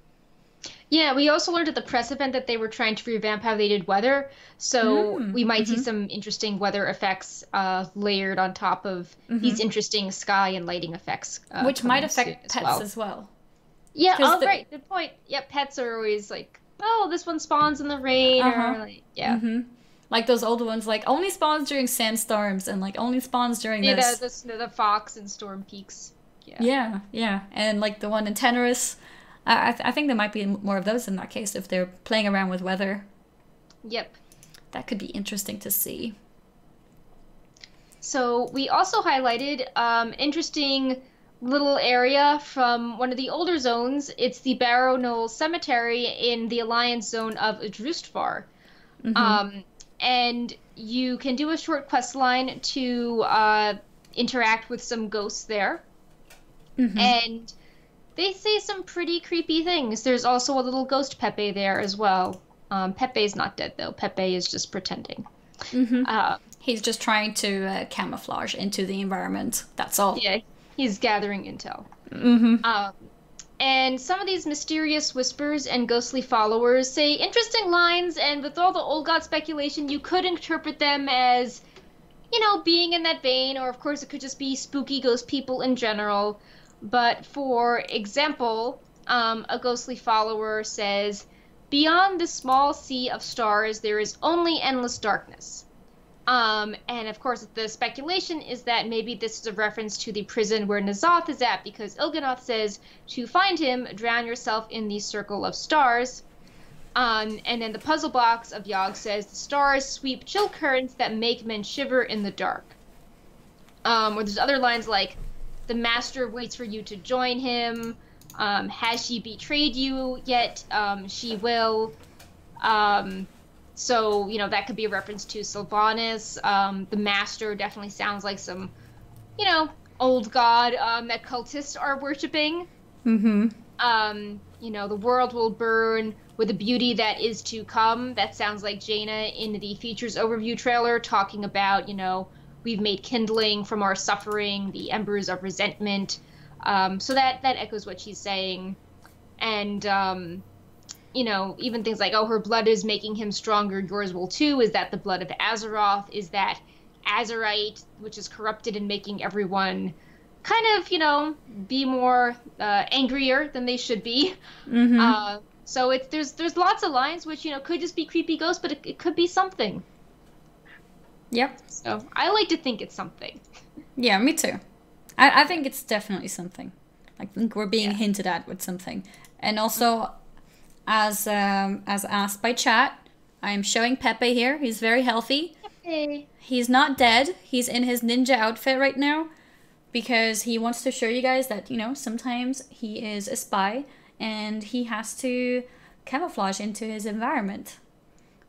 Yeah, we also learned at the press event that they were trying to revamp how they did weather. So we might see some interesting weather effects layered on top of these interesting sky and lighting effects. Which might affect pets as well. Yeah, oh, right. Good point. Yeah, pets are always like, oh, this one spawns in the rain. Or like, yeah. Like those old ones, like only spawns during sandstorms and like only spawns during this. The fox and Storm Peaks. Yeah. And like the one in Tenorus. I think there might be more of those in that case if they're playing around with weather. Yep. That could be interesting to see. So we also highlighted interesting little area from one of the older zones. It's the Barrow Knoll Cemetery in the Alliance zone of Drustvar. And you can do a short quest line to interact with some ghosts there. And they say some pretty creepy things. There's also a little ghost Pepe there as well. Pepe's not dead, though. Pepe is just pretending. He's just trying to camouflage into the environment. That's all. Yeah, he's gathering intel. And some of these mysterious whispers and ghostly followers say interesting lines, and with all the old god speculation, you could interpret them as, you know, being in that vein, or of course it could just be spooky ghost people in general. But for example, a ghostly follower says, "Beyond this small sea of stars, there is only endless darkness." And of course, the speculation is that maybe this is a reference to the prison where N'Zoth is at, because Il'gynoth says, to find him, drown yourself in the circle of stars. And then the puzzle box of Yogg says, the stars sweep chill currents that make men shiver in the dark. Or there's other lines like, the master waits for you to join him. Has she betrayed you yet? She will. So, you know, that could be a reference to Sylvanas. The master definitely sounds like some, you know, old god that cultists are worshipping. You know, the world will burn with the beauty that is to come. That sounds like Jaina in the features overview trailer talking about, you know, we've made kindling from our suffering, the embers of resentment. So that echoes what she's saying. And, you know, even things like, oh, her blood is making him stronger, yours will too. Is that the blood of Azeroth? Is that Azerite, which is corrupted and making everyone kind of, you know, be more angrier than they should be? So there's lots of lines which, you know, could just be creepy ghosts, but it could be something. Yep. So I like to think it's something. Yeah, me too. I think it's definitely something. I think we're being hinted at with something. And also, as asked by chat, I'm showing Pepe here. He's very healthy. Pepe. He's not dead. He's in his ninja outfit right now because he wants to show you guys that, you know, sometimes he is a spy and he has to camouflage into his environment.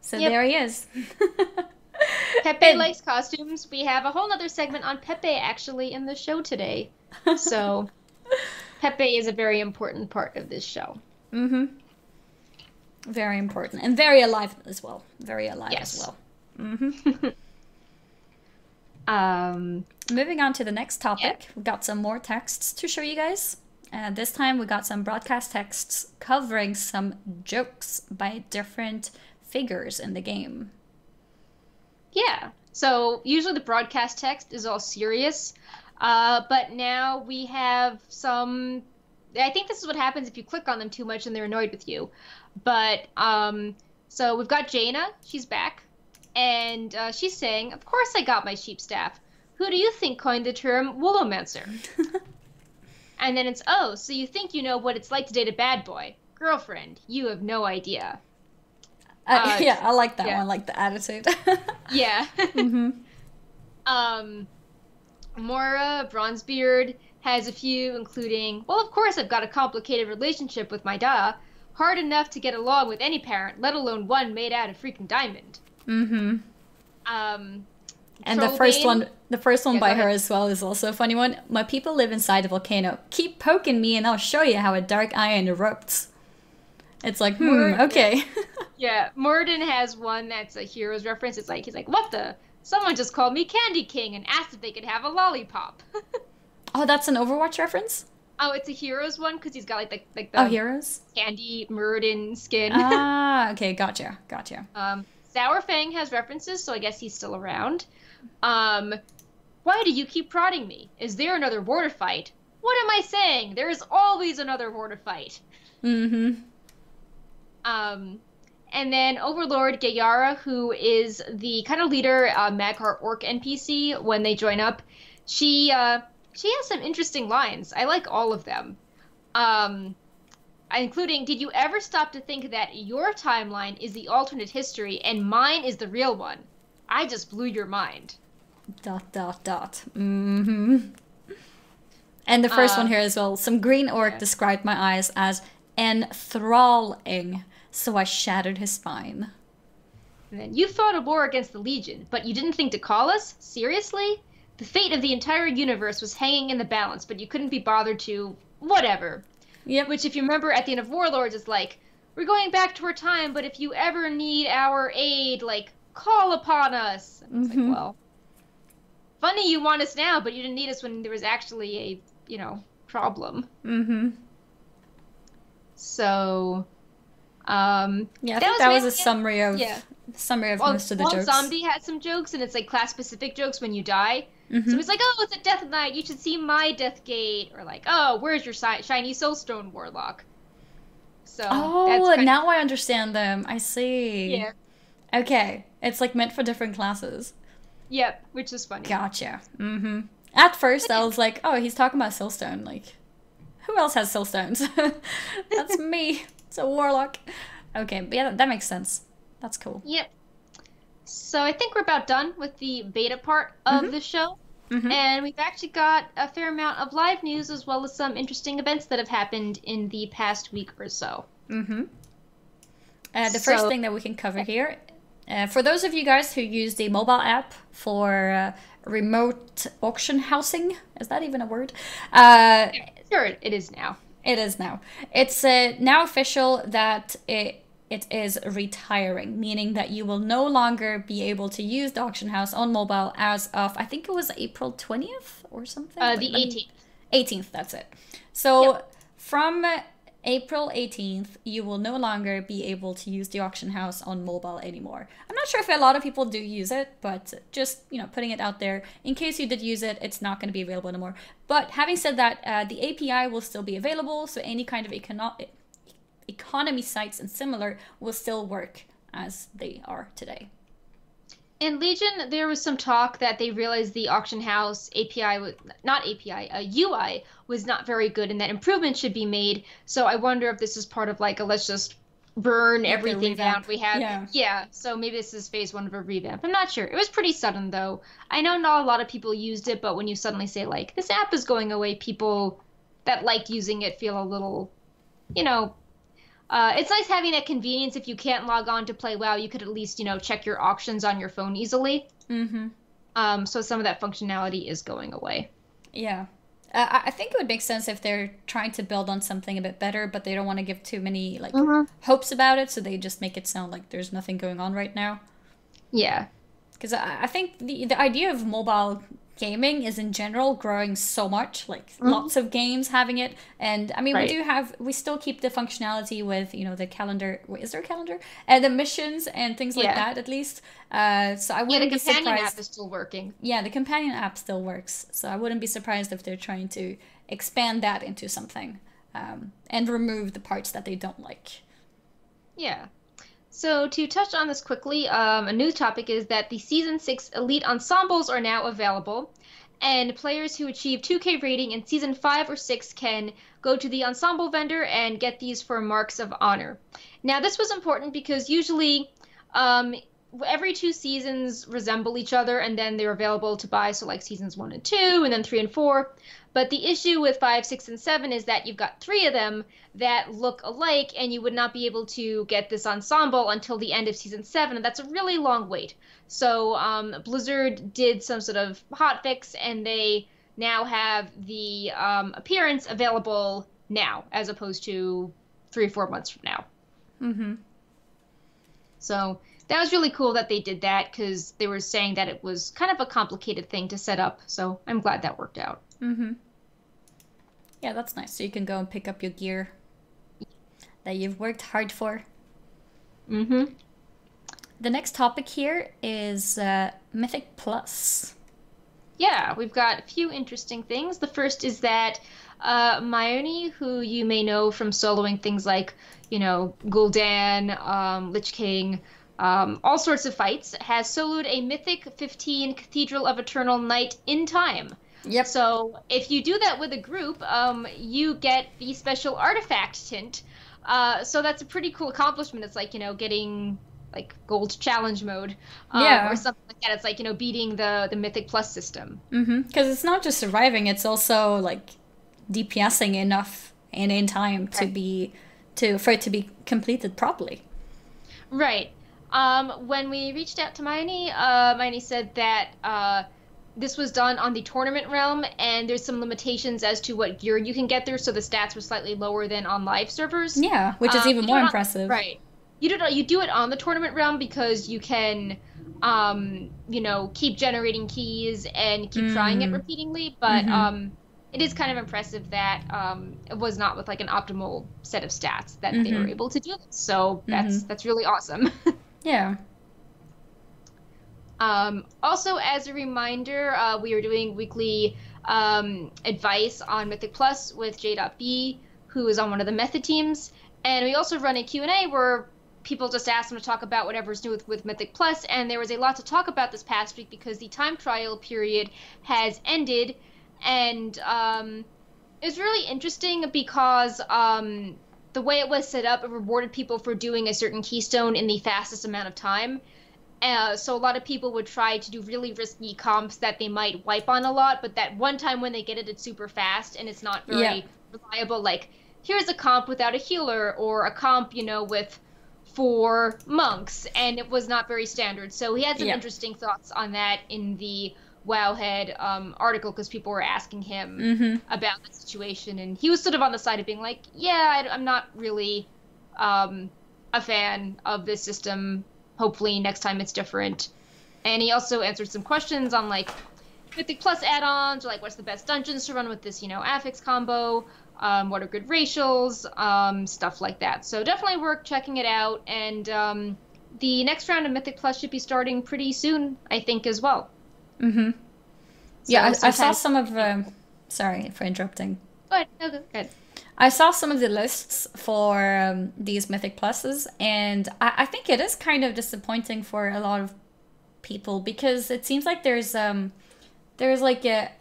So Yep. there he is. Pepe likes costumes. We have a whole other segment on Pepe actually in the show today. So Pepe is a very important part of this show. Mm-hmm. Very important. And very alive as well. Very alive as well. Mm-hmm. Moving on to the next topic. We got some more texts to show you guys. This time we got some broadcast texts covering some jokes by different figures in the game. Yeah. So usually the broadcast text is all serious, but now we have some. I think this is what happens if you click on them too much and they're annoyed with you. But so we've got Jaina. She's back, and she's saying, "Of course I got my sheep staff. Who do you think coined the term Woolomancer?" And then it's, "Oh, so you think you know what it's like to date a bad boy? Girlfriend, you have no idea." Yeah, I like that one, like the attitude. Yeah. Mm-hmm. Mora Bronzebeard has a few, including, "Well, of course I've got a complicated relationship with my da. Hard enough to get along with any parent, let alone one made out of freaking diamond." Mm-hmm. And Trollbane, the first one Yeah, by go her ahead. as well is also a funny one. "My people live inside a volcano. Keep poking me and I'll show you how a dark iron erupts." It's like, okay. Yeah, Morden has one that's a Heroes reference. It's like, he's like, "What the? Someone just called me Candy King and asked if they could have a lollipop." Oh, that's an Overwatch reference? Oh, it's a Heroes one because he's got like the Heroes? Candy Murden skin. Ah, okay, gotcha. Sourfang has references, so I guess he's still around. "Why do you keep prodding me? Is there another war to fight? What am I saying? There is always another war to fight." Mm-hmm. And then Overlord Gayara, who is the kind of leader Magheart Orc NPC when they join up, she has some interesting lines. I like all of them. Including, "Did you ever stop to think that your timeline is the alternate history and mine is the real one? I just blew your mind." ... Mm-hmm. And the first one here as well. "Some green orc described my eyes as enthralling, so I shattered his spine." And then, "You fought a war against the Legion, but you didn't think to call us? Seriously? The fate of the entire universe was hanging in the balance, but you couldn't be bothered to... whatever." Yep. Which, if you remember, at the end of Warlords, is like, "We're going back to our time, but if you ever need our aid, like, call upon us." And it's like, well, funny you want us now, but you didn't need us when there was actually a, problem. Mm-hmm. So, yeah, I think that was a summary of most of the jokes. Zombie had some jokes, and it's like class-specific jokes when you die. So it's like, "Oh, it's a Death Knight. You should see my Death Gate," or like, "Oh, where's your shiny Soulstone Warlock?" So now I understand them. I see. Yeah. Okay, it's like meant for different classes. Yep, which is funny. Gotcha. Mm-hmm. At first, I was like, "Oh, he's talking about Soulstone. Like, who else has Soulstones?" That's me. It's a warlock. Okay, but yeah, that makes sense. That's cool. Yep. So I think we're about done with the beta part of the show. And we've actually got a fair amount of live news as well as some interesting events that have happened in the past week or so. The first thing that we can cover here, for those of you guys who use the mobile app for remote auction housing, is that even a word? Sure, it is now. It is now. It's now official that it is retiring, meaning that you will no longer be able to use the auction house on mobile as of, I think it was April 20th or something? The 18th. 18th, that's it. So from April 18th, you will no longer be able to use the auction house on mobile anymore. I'm not sure if a lot of people do use it, but just, putting it out there. In case you did use it, it's not going to be available anymore. But having said that, the API will still be available, so any kind of economy sites and similar will still work as they are today. In Legion, there was some talk that they realized the auction house UI was not very good and that improvements should be made. So I wonder if this is part of like a let's just burn everything down we have. Yeah, so maybe this is phase 1 of a revamp. I'm not sure. It was pretty sudden though. I know not a lot of people used it, but when you suddenly say like this app is going away, people that liked using it feel a little, It's nice having that convenience. If you can't log on to play WoW, you could at least, check your auctions on your phone easily. So some of that functionality is going away. Yeah. I think it would make sense if they're trying to build on something a bit better, but they don't want to give too many hopes about it, so they just make it sound like there's nothing going on right now. Yeah. Because I think the idea of mobile gaming is in general growing so much, like lots of games having it. And I mean, we still keep the functionality with, the calendar. Wait, is there a calendar? And the missions and things like that, at least. So I wouldn't be surprised. The companion app is still working. Yeah, the companion app still works. So I wouldn't be surprised if they're trying to expand that into something and remove the parts that they don't like. Yeah. So to touch on this quickly, a new topic is that the Season 6 Elite Ensembles are now available, and players who achieve 2K rating in Season 5 or 6 can go to the ensemble vendor and get these for marks of honor. Now, this was important because usually every 2 seasons resemble each other, and then they're available to buy, so like Seasons 1 and 2, and then 3 and 4. But the issue with 5, 6, and 7 is that you've got 3 of them that look alike, and you would not be able to get this ensemble until the end of Season 7, and that's a really long wait. So Blizzard did some sort of hotfix, and they now have the appearance available now, as opposed to 3 or 4 months from now. So that was really cool that they did that, because they were saying that it was kind of a complicated thing to set up, so I'm glad that worked out. Yeah, that's nice. So you can go and pick up your gear that you've worked hard for. The next topic here is Mythic Plus. Yeah, we've got a few interesting things. The first is that Mayoni, who you may know from soloing things like, Gul'dan, Lich King, all sorts of fights, has soloed a Mythic 15 Cathedral of Eternal Night in time. Yep. So if you do that with a group, you get the special artifact tint. So that's a pretty cool accomplishment. It's like, getting like gold challenge mode or something like that. It's like, beating the Mythic Plus system. Because it's not just surviving, it's also like DPSing enough and in time for it to be completed properly. Right. When we reached out to Mayoni said that this was done on the tournament realm, and there's some limitations as to what gear you can get there, so the stats were slightly lower than on live servers. Yeah, which is even more impressive. Right. You do it on the tournament realm because you can, keep generating keys and keep trying it repeatedly, but it is kind of impressive that it was not with like an optimal set of stats that they were able to do this. So that's really awesome. Yeah. Also, as a reminder, we are doing weekly advice on Mythic Plus with J.B, who is on one of the method teams. And we also run a Q&A where people just ask them to talk about whatever's new with Mythic Plus. And there was a lot to talk about this past week because the time trial period has ended. And it was really interesting because the way it was set up, it rewarded people for doing a certain keystone in the fastest amount of time. So a lot of people would try to do really risky comps that they might wipe on a lot, but that one time when they get it, it's super fast and it's not very reliable. Like, here's a comp without a healer, or a comp, with 4 monks, and it was not very standard. So he had some interesting thoughts on that in the Wowhead article, because people were asking him about the situation, and he was sort of on the side of being like, I'm not really a fan of this system. Hopefully next time it's different. And he also answered some questions on like Mythic Plus add-ons, or like what's the best dungeons to run with this, affix combo, what are good racials, stuff like that. So definitely worth checking it out. And the next round of Mythic Plus should be starting pretty soon, I think, as well. So I saw some of... sorry for interrupting. Go ahead. I saw some of the lists for these Mythic Pluses, and I think it is kind of disappointing for a lot of people, because it seems like there's like a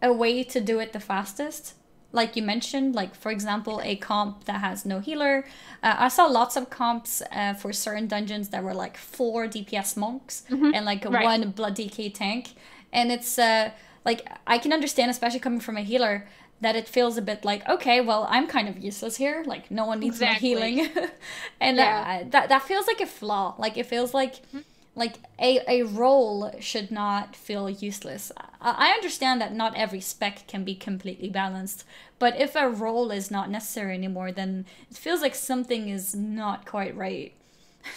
way to do it the fastest. Like you mentioned, like for example, a comp that has no healer. I saw lots of comps for certain dungeons that were like 4 DPS monks and like 1 blood DK tank, and it's like I can understand, especially coming from a healer, that it feels a bit like, okay, well, I'm kind of useless here. Like, no one needs my healing. And that feels like a flaw. Like, it feels like a role should not feel useless. I understand that not every spec can be completely balanced, but if a role is not necessary anymore, then it feels like something is not quite right.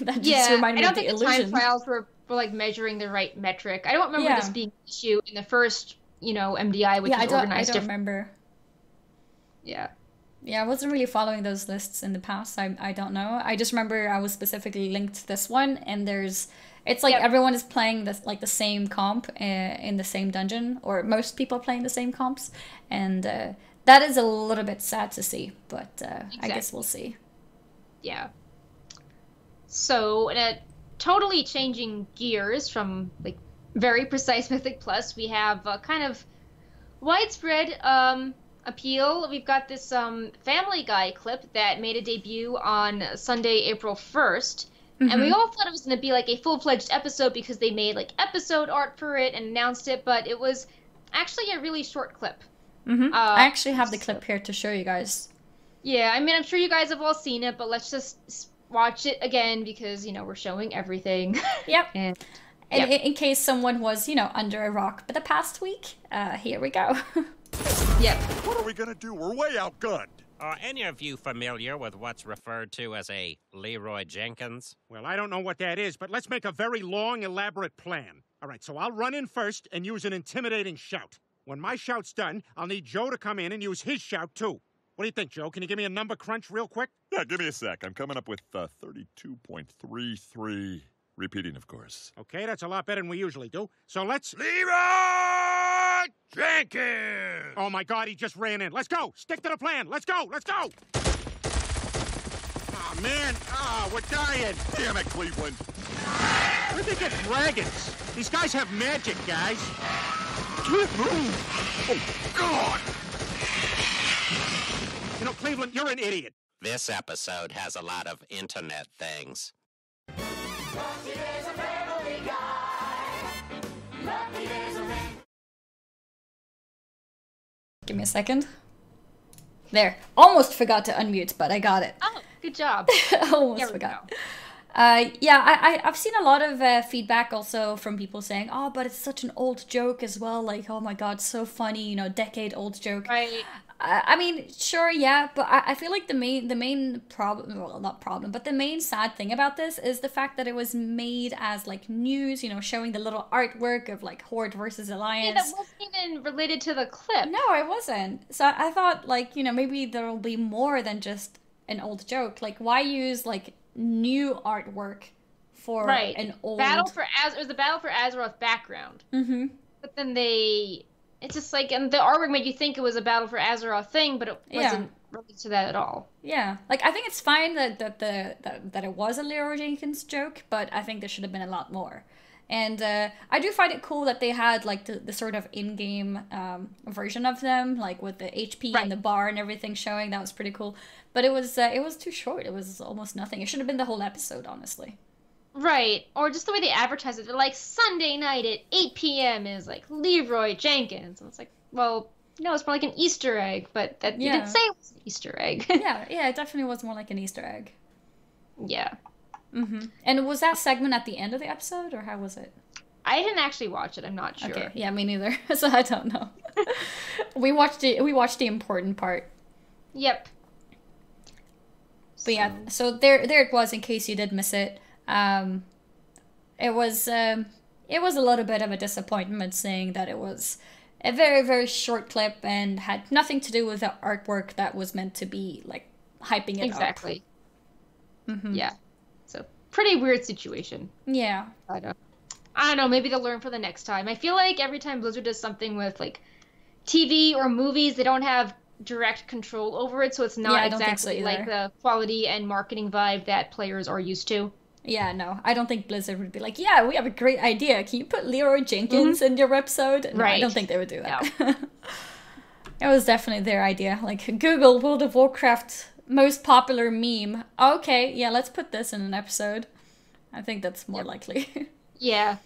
That just reminded me of the illusion. I don't think the time trials were like measuring the right metric. I don't remember this being an issue in the first, MDI, which is organized. I don't remember. Yeah. Yeah, I wasn't really following those lists in the past. I don't know. I just remember I was specifically linked to this one, and it's like everyone is playing this like the same comp in the same dungeon, or most people are playing the same comps, and that is a little bit sad to see. But I guess we'll see. Yeah. So, totally changing gears from like very precise Mythic Plus, we have kind of widespread appeal. We've got this Family Guy clip that made a debut on Sunday, April 1st. And we all thought it was going to be like a full-fledged episode because they made like episode art for it and announced it, but it was actually a really short clip. I actually have the clip here to show you guys. Yeah, I mean, I'm sure you guys have all seen it, but let's just watch it again because, we're showing everything. Yep. And in case someone was, under a rock for the past week, here we go. Yep. What are we gonna do? We're way outgunned. Are any of you familiar with what's referred to as a Leroy Jenkins? Well, I don't know what that is, but let's make a very long, elaborate plan. All right, so I'll run in first and use an intimidating shout. When my shout's done, I'll need Joe to come in and use his shout, too. What do you think, Joe? Can you give me a number crunch real quick? Yeah, give me a sec. I'm coming up with 32.33. Repeating, of course. Okay, that's a lot better than we usually do. So let's... Leroy Jenkins! Oh, my God, he just ran in. Let's go! Stick to the plan! Let's go! Let's go! Oh, man. Oh, we're dying. Damn it, Cleveland. Where'd they get dragons? These guys have magic, guys. Can't move. Oh, God! Cleveland, you're an idiot. This episode has a lot of internet things. Give me a second. There. Almost forgot to unmute, but I got it. Oh, good job. Almost forgot. I've seen a lot of feedback also from people saying, oh, but it's such an old joke as well. Like, oh my God, so funny, decade-old joke. Right. I mean, sure, yeah, but I feel like the main problem, well, not problem, but the main sad thing about this is the fact that it was made as, like, news, showing the little artwork of, like, Horde versus Alliance. Yeah, that wasn't even related to the clip. No, it wasn't. So I thought, like, maybe there will be more than just an old joke. Like, why use, like, new artwork for an old... It was the Battle for Azeroth background. Mm-hmm. But then it's just like, and the artwork made you think it was a Battle for Azeroth thing, but it wasn't related to that at all. Yeah, like I think it's fine that it was a Leroy Jenkins joke, but I think there should have been a lot more. And I do find it cool that they had like the sort of in-game version of them, like with the HP and the bar and everything showing. That was pretty cool. But it was too short. It was almost nothing. It should have been the whole episode, honestly. Right, or just the way they advertise it. They're like, Sunday night at 8 p.m. is like Leroy Jenkins. And it's like, well, no, it's more like an Easter egg, but you didn't say it was an Easter egg. yeah, it definitely was more like an Easter egg. Yeah. Mm-hmm. And was that segment at the end of the episode, or how was it? I didn't actually watch it. I'm not sure. Okay, yeah, me neither. So I don't know. We watched the important part. Yep. But yeah, so there it was. In case you did miss it. It was a little bit of a disappointment, saying that it was a very, very short clip and had nothing to do with the artwork that was meant to be like hyping it up. Exactly. Mm-hmm. Yeah. So pretty weird situation. Yeah. I don't know. Maybe they'll learn for the next time. I feel like every time Blizzard does something with like TV or movies, they don't have direct control over it, so it's not exactly like the quality and marketing vibe that players are used to. Yeah, no, I don't think Blizzard would be like, yeah, we have a great idea. Can you put Leroy Jenkins in your episode? No, right. I don't think they would do that. No. It was definitely their idea. Like, Google World of Warcraft most popular meme. Okay, yeah, let's put this in an episode. I think that's more likely. Yeah.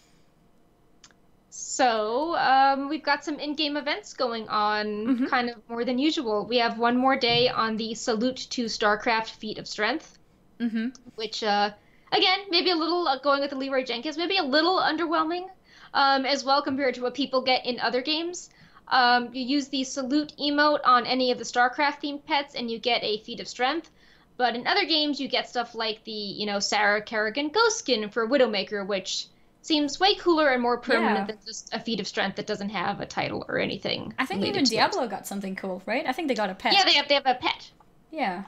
So, we've got some in-game events going on, kind of more than usual. We have one more day on the Salute to StarCraft Feat of Strength, which, again, maybe a little, going with the Leroy Jenkins, maybe a little underwhelming, as well compared to what people get in other games. You use the Salute emote on any of the StarCraft-themed pets, and you get a Feat of Strength. But in other games, you get stuff like the, Sarah Kerrigan Ghost Skin for Widowmaker, which seems way cooler and more permanent than just a Feat of Strength that doesn't have a title or anything. I think even Diablo got something cool, right? I think they got a pet. Yeah, they have a pet. Yeah.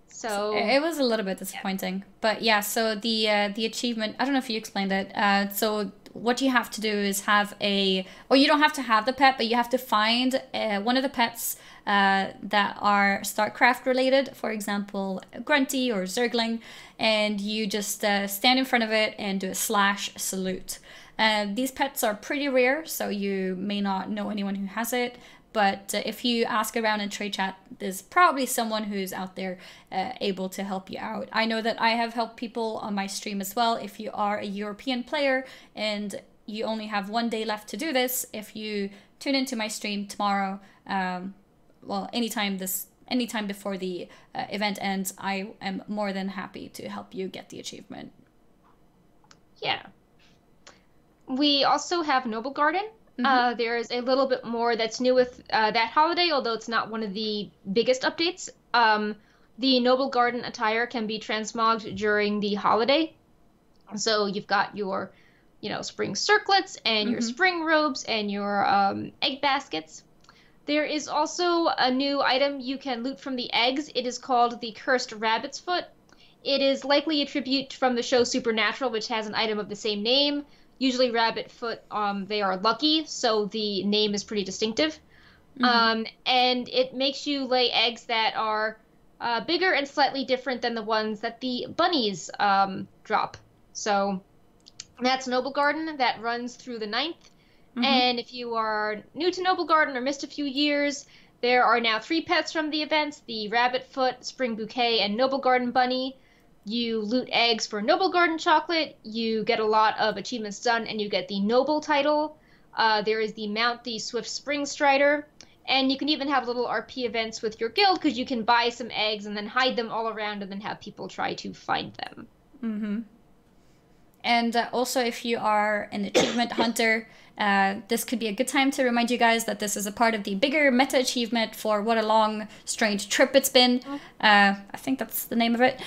So it was a little bit disappointing, but yeah. So the achievement, I don't know if you explained it. So what you have to do is have or you don't have to have the pet, but you have to find one of the pets that are StarCraft related, for example, Grunty or Zergling, and you just stand in front of it and do a /salute. These pets are pretty rare, so you may not know anyone who has it. But if you ask around in trade chat, there's probably someone who's out there able to help you out. I know that I have helped people on my stream as well. If you are a European player and you only have 1 day left to do this, if you tune into my stream tomorrow, well, anytime before the event ends, I am more than happy to help you get the achievement. Yeah. We also have Noble Garden. There's a little bit more that's new with that holiday, although it's not one of the biggest updates. The Noble Garden attire can be transmogged during the holiday. So you've got your, spring circlets and your spring robes and your egg baskets. There is also a new item you can loot from the eggs. It is called the Cursed Rabbit's Foot. It is likely a tribute from the show Supernatural, which has an item of the same name. Usually rabbit foot, they are lucky, so the name is pretty distinctive. And it makes you lay eggs that are bigger and slightly different than the ones that the bunnies drop. So that's Noble Garden. That runs through the 9th. And if you are new to Noble Garden or missed a few years, there are now 3 pets from the events, the Rabbit Foot, Spring Bouquet, and Noble Garden Bunny. You loot eggs for Noble Garden chocolate, you get a lot of achievements done, and you get the Noble title. There is the Mount the Swift Spring Strider, and you can even have little RP events with your guild, because you can buy some eggs and then hide them all around and then have people try to find them. And also, if you are an achievement hunter, this could be a good time to remind you guys that this is a part of the bigger meta achievement for What a Long Strange Trip It's Been. I think that's the name of it,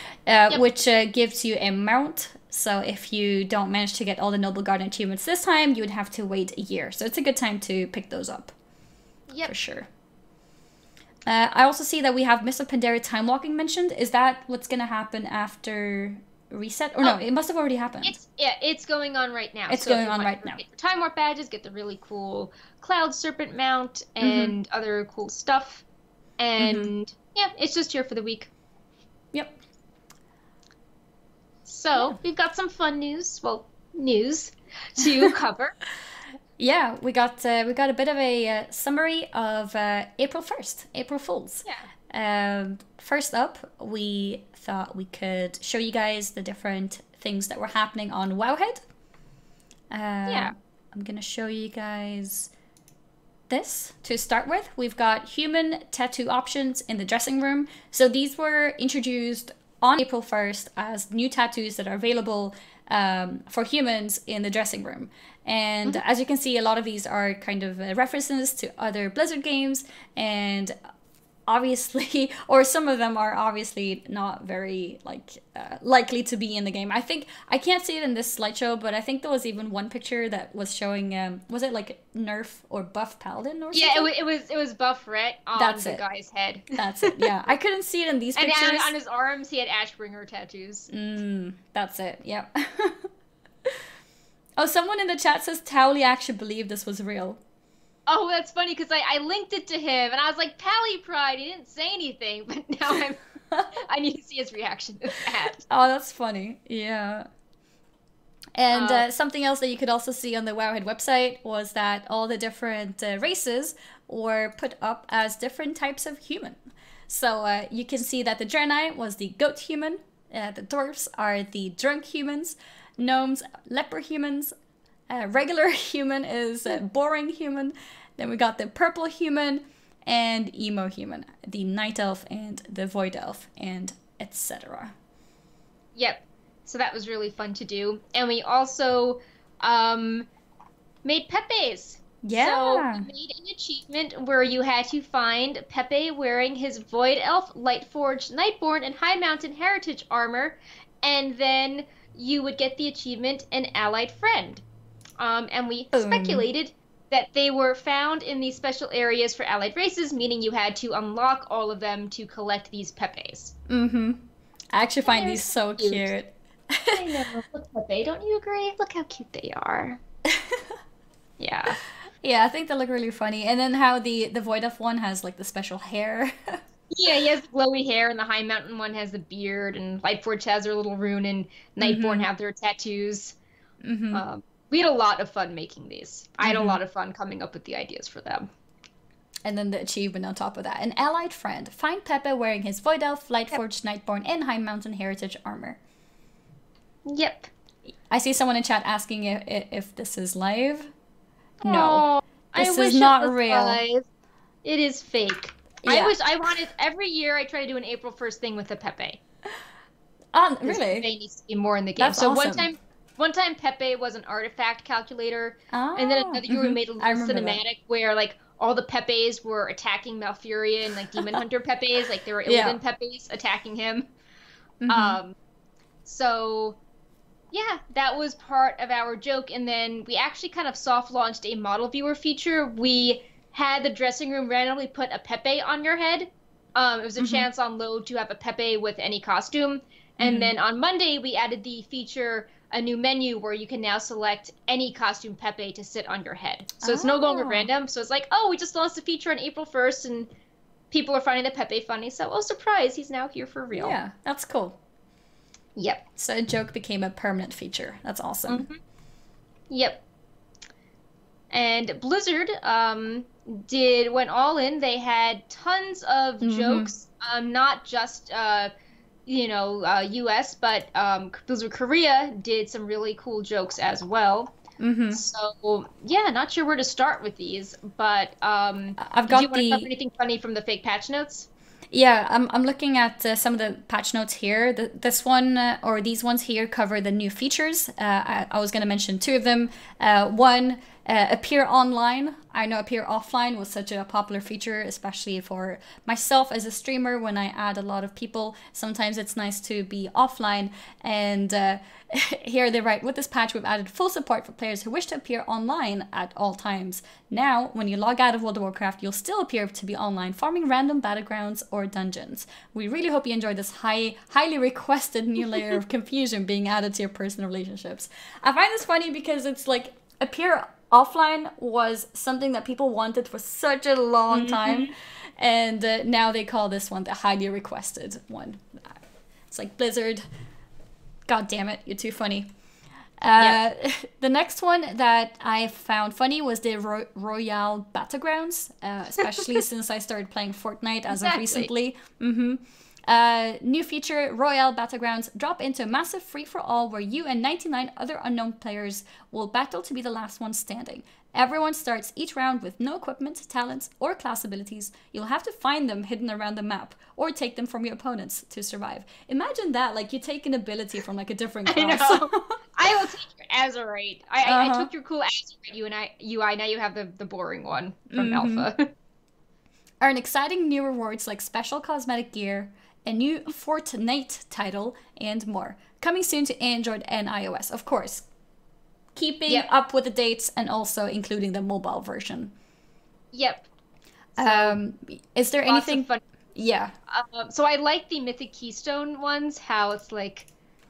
which gives you a mount. So if you don't manage to get all the Noble Garden achievements this time, you would have to wait a year. So it's a good time to pick those up. For sure. I also see that we have Mists of Pandaria time walking mentioned. Is that what's going to happen after reset? Or no, it must have already happened. It's going on right now. It's going on right now. Get the Time Warp badges, get the really cool Cloud Serpent mount, and other cool stuff. And yeah, it's just here for the week. Yep. So we've got some fun news. Well, news to cover. Yeah, we got a bit of a summary of April 1st, April Fools. Yeah. First up, we thought we could show you guys the different things that were happening on Wowhead. I'm gonna show you guys this to start with. We've got human tattoo options in the dressing room. So these were introduced on April 1st as new tattoos that are available for humans in the dressing room. And as you can see, a lot of these are kind of references to other Blizzard games, and obviously, or some of them are obviously not very likely to be in the game. I think I can't see it in this slideshow, but I think there was even one picture that was showing was it like Nerf or Buff Paladin or something? Yeah, it was Buff Ret on the guy's head. That's it. Yeah, I couldn't see it in these pictures. And on his arms, he had Ashbringer tattoos. That's it. Yep. Oh, someone in the chat says Towley actually believed this was real. Oh, that's funny, because I linked it to him, and I was like, Pally Pride, he didn't say anything, but now I need to see his reaction to that. Oh, that's funny. Yeah. And something else that you could also see on the Wowhead website was that all the different races were put up as different types of human. So you can see that the Draenei was the goat human, the dwarves are the drunk humans, gnomes, leper humans, Regular human is boring human. Then we got the purple human and emo human, the night elf and the void elf, and etc. Yep. So that was really fun to do. And we also made Pepe's. Yeah. So we made an achievement where you had to find Pepe wearing his Void Elf, Lightforged, Nightborn, and High Mountain Heritage armor, and then you would get the achievement An Allied Friend. And we speculated that they were found in these special areas for allied races, meaning you had to unlock all of them to collect these Pepes. Mm-hmm. I actually find these so cute. I know. Look, Pepe, don't you agree? Look how cute they are. Yeah. Yeah, I think they look really funny. And then how the Void Elf one has like the special hair. Yeah, he has glowy hair, and the High Mountain one has the beard, and Lightforge has their little rune, and Nightborn have their tattoos. Mm-hmm. We had a lot of fun making these. I had a lot of fun coming up with the ideas for them. And then the achievement on top of that. An allied friend. Find Pepe wearing his Void Elf, Lightforged, Nightborn, and High Mountain Heritage armor. Yep. I see someone in chat asking if this is live. No. Oh, this I is wish not it was real. live. It is fake. Yeah. I wanted, every year I try to do an April 1st thing with the Pepe. Really? Pepe needs to be more in the game. That's so awesome. one time Pepe was an artifact calculator, and then another year we made a little cinematic where like all the Pepes were attacking Malfurion, like Demon Hunter Pepes, like they were Illidan Pepes attacking him. So yeah, that was part of our joke, and then we actually kind of soft launched a model viewer feature. We had the dressing room randomly put a Pepe on your head. It was a chance on load to have a Pepe with any costume. And then on Monday, we added the feature, a new menu where you can now select any costume Pepe to sit on your head. So it's no longer random. So it's like, oh, we just launched a feature on April 1st, and people are finding the Pepe funny. So, oh, surprise, he's now here for real. Yeah, that's cool. Yep. So a joke became a permanent feature. That's awesome. Yep. And Blizzard went all in. They had tons of jokes, not just US, but Blizzard Korea did some really cool jokes as well. So yeah, not sure where to start with these, but I've did you got want to cover anything funny from the fake patch notes? Yeah, I'm looking at some of the patch notes here. This one, or these ones here, cover the new features. I was going to mention two of them. One, appear online. I know appear offline was such a popular feature, especially for myself as a streamer. When I add a lot of people, sometimes it's nice to be offline. And here they write, with this patch, we've added full support for players who wish to appear online at all times. Now, when you log out of World of Warcraft, you'll still appear to be online, farming random battlegrounds or dungeons. We really hope you enjoyed this highly requested new layer of confusion being added to your personal relationships. I find this funny because it's like, appear offline was something that people wanted for such a long time, and now they call this one the highly requested one. It's like, Blizzard, god damn it, you're too funny. The next one that I found funny was the Royale Battlegrounds, especially since I started playing Fortnite as of recently. New feature, Royale Battlegrounds, drop into a massive free-for-all where you and 99 other unknown players will battle to be the last one standing. Everyone starts each round with no equipment, talents, or class abilities. You'll have to find them hidden around the map, or take them from your opponents to survive. Imagine that, like you take an ability from like a different class. I know. I will take your Azerite. I took your cool Azerite UI, now you have the boring one from Alpha. Earn exciting new rewards like special cosmetic gear, a new Fortnite title, and more. Coming soon to Android and iOS, of course. Keeping up with the dates and also including the mobile version. Yep. Is there anything fun? Yeah. So I like the Mythic Keystone ones, how it's like,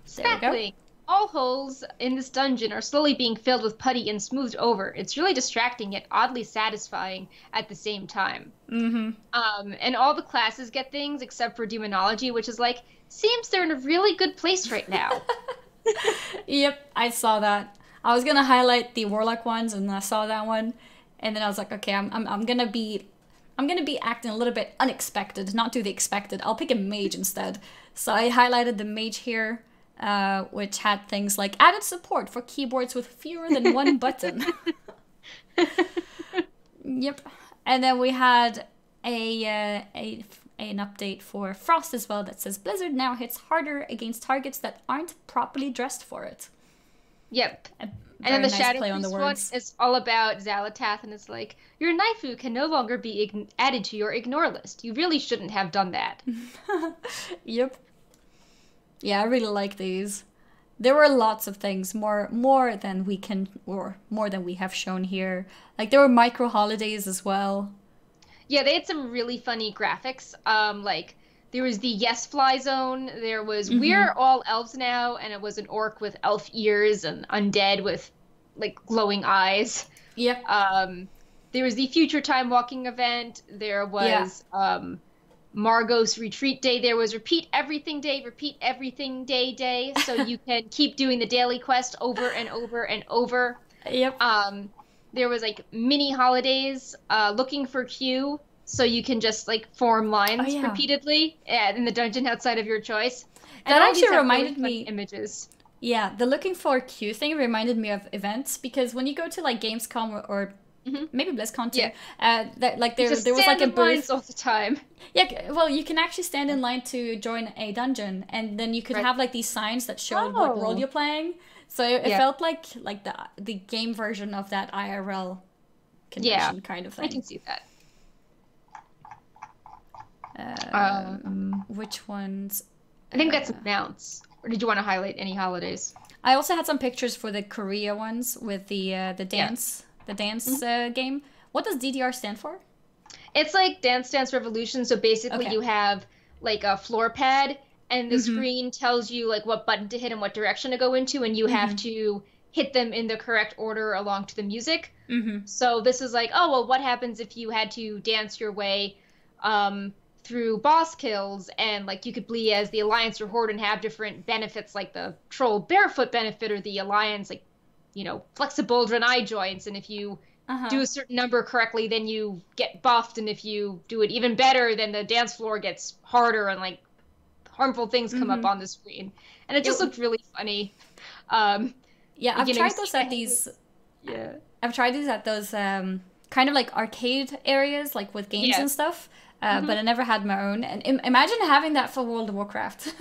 Spackling, all holes in this dungeon are slowly being filled with putty and smoothed over. It's really distracting yet oddly satisfying at the same time. And all the classes get things except for Demonology, which is like, seems they're in a really good place right now. Yep, I saw that. I was gonna highlight the Warlock ones, and I saw that one, and then I was like, okay, I'm gonna be acting a little bit unexpected, not do the expected. I'll pick a mage instead. So I highlighted the mage here, which had things like added support for keyboards with fewer than one button. Yep. And then we had an update for Frost as well that says Blizzard now hits harder against targets that aren't properly dressed for it. Yep. A And then the very nice Shadow play on Priest the one words. is all about Xalatath, and it's like, your Naifu can no longer be added to your ignore list. You really shouldn't have done that. Yep. Yeah, I really like these. There were lots of things, more than we can, or more than we have shown here. Like there were micro holidays as well. Yeah, they had some really funny graphics. Like there was the Yes Fly Zone. There was We're all elves now, and it was an orc with elf ears and undead with like glowing eyes. Yep. There was the Future Time Walking event. There was Margot's Retreat Day. There was Repeat Everything Day, so you can keep doing the daily quest over and over and over. Yep. There was like mini holidays, looking for Q, so you can just like form lines repeatedly in the dungeon outside of your choice. And That all these actually have reminded really fun me- images. Yeah, the looking for Q thing reminded me of events, because when you go to like Gamescom or maybe BlizzCon too, like there was like a stand in lines booth. all the time. Yeah, well, you can actually stand in line to join a dungeon, and then you could have like these signs that showed what role you're playing. So it felt like the game version of that IRL convention kind of thing. I can see that. Which ones? I think that's mounts. Or did you want to highlight any holidays? I also had some pictures for the Korea ones with the dance game. What does DDR stand for? It's like Dance Dance Revolution. So basically, you have like a floor pad, and the screen tells you like what button to hit and what direction to go into, and you have to hit them in the correct order along to the music. So this is like, oh well, what happens if you had to dance your way through boss kills, and like you could be as the Alliance or Horde and have different benefits, like the Troll Barefoot benefit or the Alliance, like, you know, flexible Draenei joints, and if you do a certain number correctly, then you get buffed, and if you do it even better, then the dance floor gets harder, and like harmful things come up on the screen, and it just looked really funny. Yeah, I've tried those at these. Yeah, I've tried these at those kind of like arcade areas, like with games and stuff. But I never had my own. And imagine having that for World of Warcraft.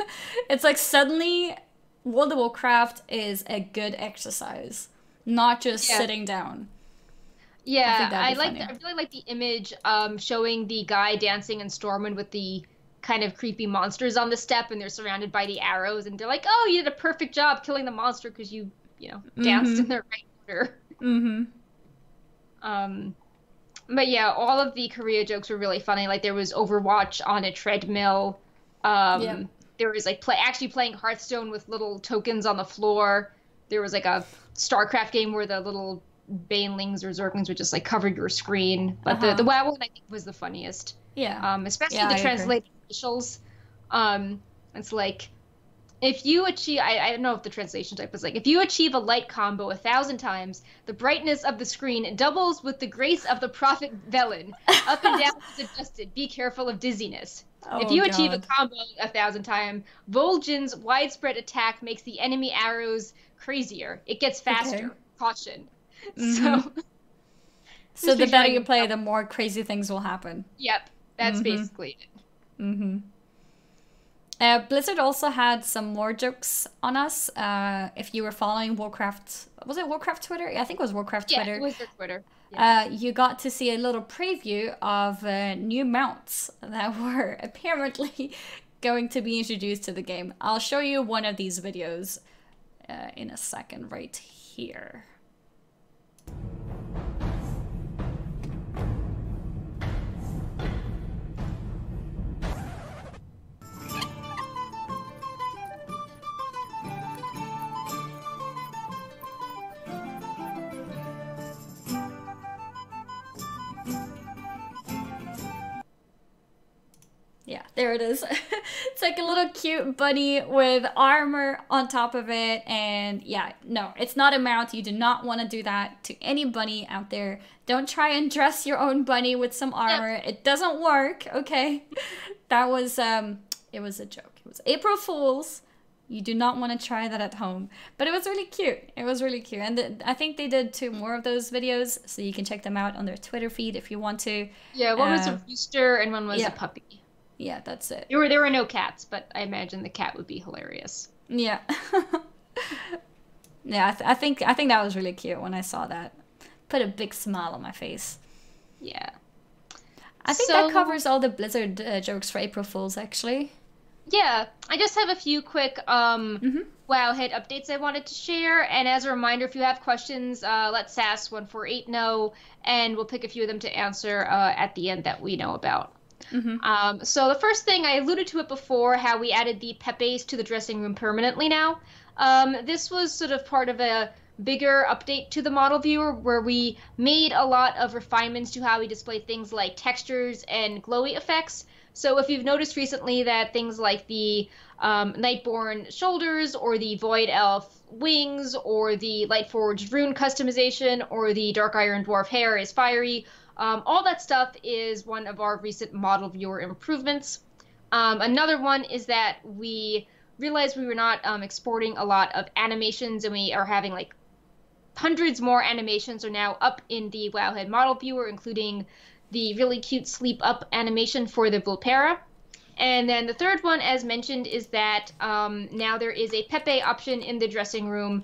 It's like suddenly World of Warcraft is a good exercise, not just sitting down. Yeah, I really like the image showing the guy dancing in Stormwind with the kind of creepy monsters on the step, and they're surrounded by the arrows, and they're like, "Oh, you did a perfect job killing the monster because you know, danced in the right order." But yeah, all of the Korea jokes were really funny. Like there was Overwatch on a treadmill. There was like actually playing Hearthstone with little tokens on the floor. There was like a StarCraft game where the little banelings or zerglings would just like cover your screen. But the WoW one I think was the funniest. Yeah. Especially Yeah, the I translated initials. It's like, if you achieve, I don't know if the translation type is like, if you achieve a light combo 1,000 times, the brightness of the screen doubles with the grace of the Prophet Velen. Up and down is adjusted. Be careful of dizziness. If you achieve a combo 1,000 times, Vol'jin's widespread attack makes the enemy arrows crazier. It gets faster. Caution. So the better you play, the more crazy things will happen. Yep, that's basically it. Blizzard also had some more jokes on us. If you were following Warcraft, was it Warcraft Twitter? Yeah, I think it was Warcraft Twitter. Yeah, it was their Twitter. Yeah. You got to see a little preview of new mounts that were apparently going to be introduced to the game. I'll show you one of these videos in a second right here. Yeah, there it is. It's like a little cute bunny with armor on top of it. And yeah, no, it's not a mount. You do not want to do that to any bunny out there. Don't try and dress your own bunny with some armor. It doesn't work, okay? That was, it was a joke. It was April Fool's. You do not want to try that at home. But it was really cute. It was really cute. And I think they did 2 more of those videos, so you can check them out on their Twitter feed if you want to. Yeah, one was a rooster and one was a puppy. Yeah, that's it. There were no cats, but I imagine the cat would be hilarious. Yeah. Yeah, I think that was really cute when I saw that. Put a big smile on my face. Yeah. I think that covers all the Blizzard jokes for April Fools, actually. Yeah, I just have a few quick Wowhead updates I wanted to share. And as a reminder, if you have questions, let SAS148 know, and we'll pick a few of them to answer at the end that we know about. So the first thing, I alluded to it before, how we added the Pepes to the dressing room permanently now. This was sort of part of a bigger update to the model viewer where we made a lot of refinements to how we display things like textures and glowy effects. So if you've noticed recently that things like the Nightborn shoulders or the Void Elf wings or the Lightforged rune customization or the Dark Iron Dwarf hair is fiery, all that stuff is one of our recent model viewer improvements. Another one is that we realized we were not exporting a lot of animations, and we are having like hundreds more animations are now up in the Wowhead model viewer, including the really cute sleep up animation for the Vulpera. And then the third one, as mentioned, is that now there is a Pepe option in the dressing room.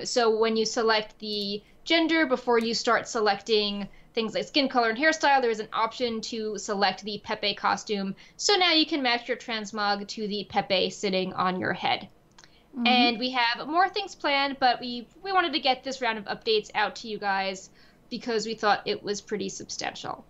So when you select the gender before you start selecting things like skin color and hairstyle, there's an option to select the Pepe costume. So now you can match your transmog to the Pepe sitting on your head. And we have more things planned, but we wanted to get this round of updates out to you guys because we thought it was pretty substantial.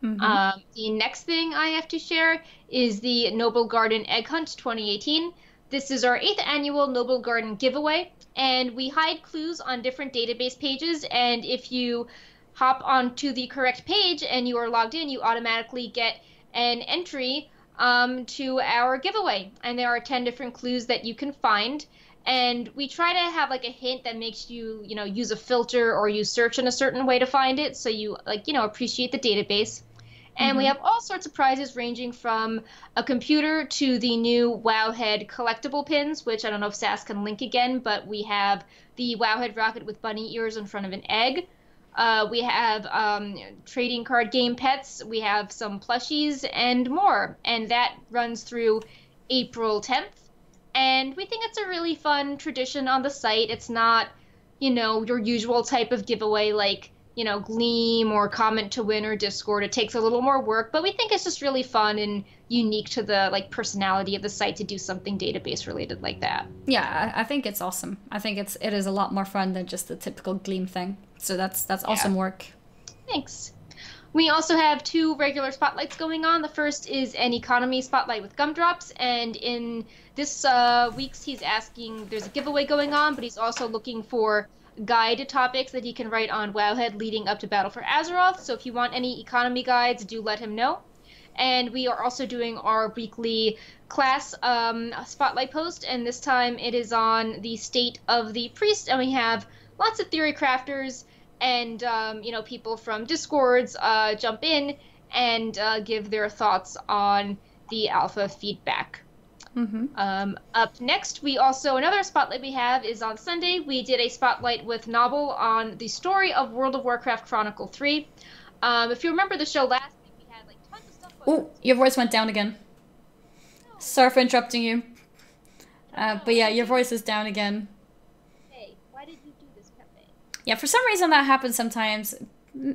The next thing I have to share is the Noble Garden Egg Hunt 2018. This is our 8th annual Noble Garden giveaway, and we hide clues on different database pages, and if you hop onto the correct page and you are logged in, you automatically get an entry to our giveaway. And there are 10 different clues that you can find. And we try to have like a hint that makes you, use a filter or you search in a certain way to find it. So you appreciate the database. And we have all sorts of prizes ranging from a computer to the new Wowhead collectible pins, which I don't know if Sass can link again, but we have the Wowhead rocket with bunny ears in front of an egg. We have trading card game pets. We have some plushies and more. And that runs through April 10th. And we think it's a really fun tradition on the site. It's not, your usual type of giveaway like, Gleam or Comment to Win or Discord. It takes a little more work, but we think it's just really fun and unique to the personality of the site to do something database related like that. Yeah, I think it's awesome. I think it is a lot more fun than just the typical Gleam thing. So that's awesome work. Thanks. We also have 2 regular spotlights going on. The first is an economy spotlight with Gumdrops, and in this week's he's asking, there's a giveaway going on, but he's also looking for guide topics that he can write on Wowhead leading up to Battle for Azeroth. So if you want any economy guides, do let him know. And we are also doing our weekly class spotlight post, and this time it is on the state of the priest, and we have lots of theory crafters and people from Discords jump in and give their thoughts on the alpha feedback. Up next, another spotlight we have is on Sunday. We did a spotlight with Novel on the story of World of Warcraft Chronicle 3. If you remember the show last week, we had tons of stuff. Oh, your voice went down again. No. Sorry for interrupting you. But yeah, your voice is down again. Hey, why did you do this, Pepe? Yeah, for some reason that happens sometimes.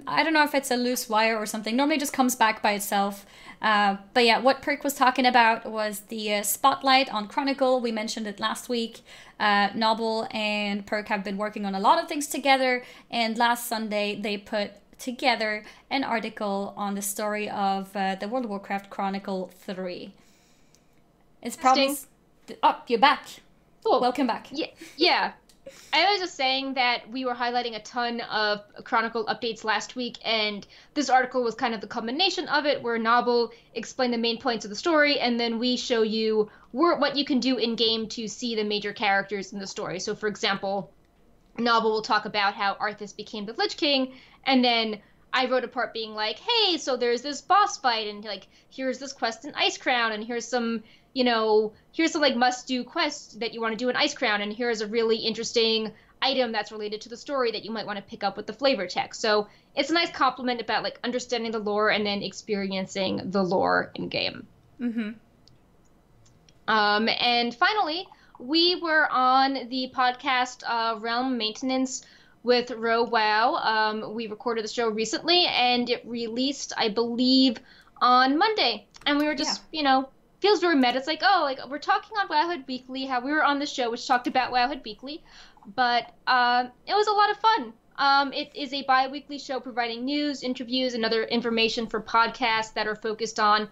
I don't know if it's a loose wire or something. Normally it just comes back by itself. But yeah, what Perk was talking about was the spotlight on Chronicle. We mentioned it last week. Noble and Perk have been working on a lot of things together. And last Sunday they put together an article on the story of the World of Warcraft Chronicle 3. It's probably... Oh, you're back. Cool. Welcome back. Yeah. I was just saying that we were highlighting a ton of Chronicle updates last week, and this article was kind of the culmination of it, where Noble explained the main points of the story, and then we show you what you can do in-game to see the major characters in the story. So, for example, Noble will talk about how Arthas became the Lich King, and then I wrote a part being like, hey, so there's this boss fight, and here's this quest in Icecrown, and here's some, here's some like must-do quests that you want to do in Icecrown, and here's a really interesting item that's related to the story that you might want to pick up with the flavor text. So it's a nice compliment about like understanding the lore and then experiencing the lore in game. Mm-hmm. And finally, we were on the podcast Realm Maintenance with Wow. We recorded the show recently, and it released, I believe, on Monday. And we were just, feels very meta. It's like, we're talking on Wowhead Weekly, how we were on the show, which talked about Wowhead Weekly. But it was a lot of fun. It is a bi-weekly show providing news, interviews, and other information for podcasts that are focused on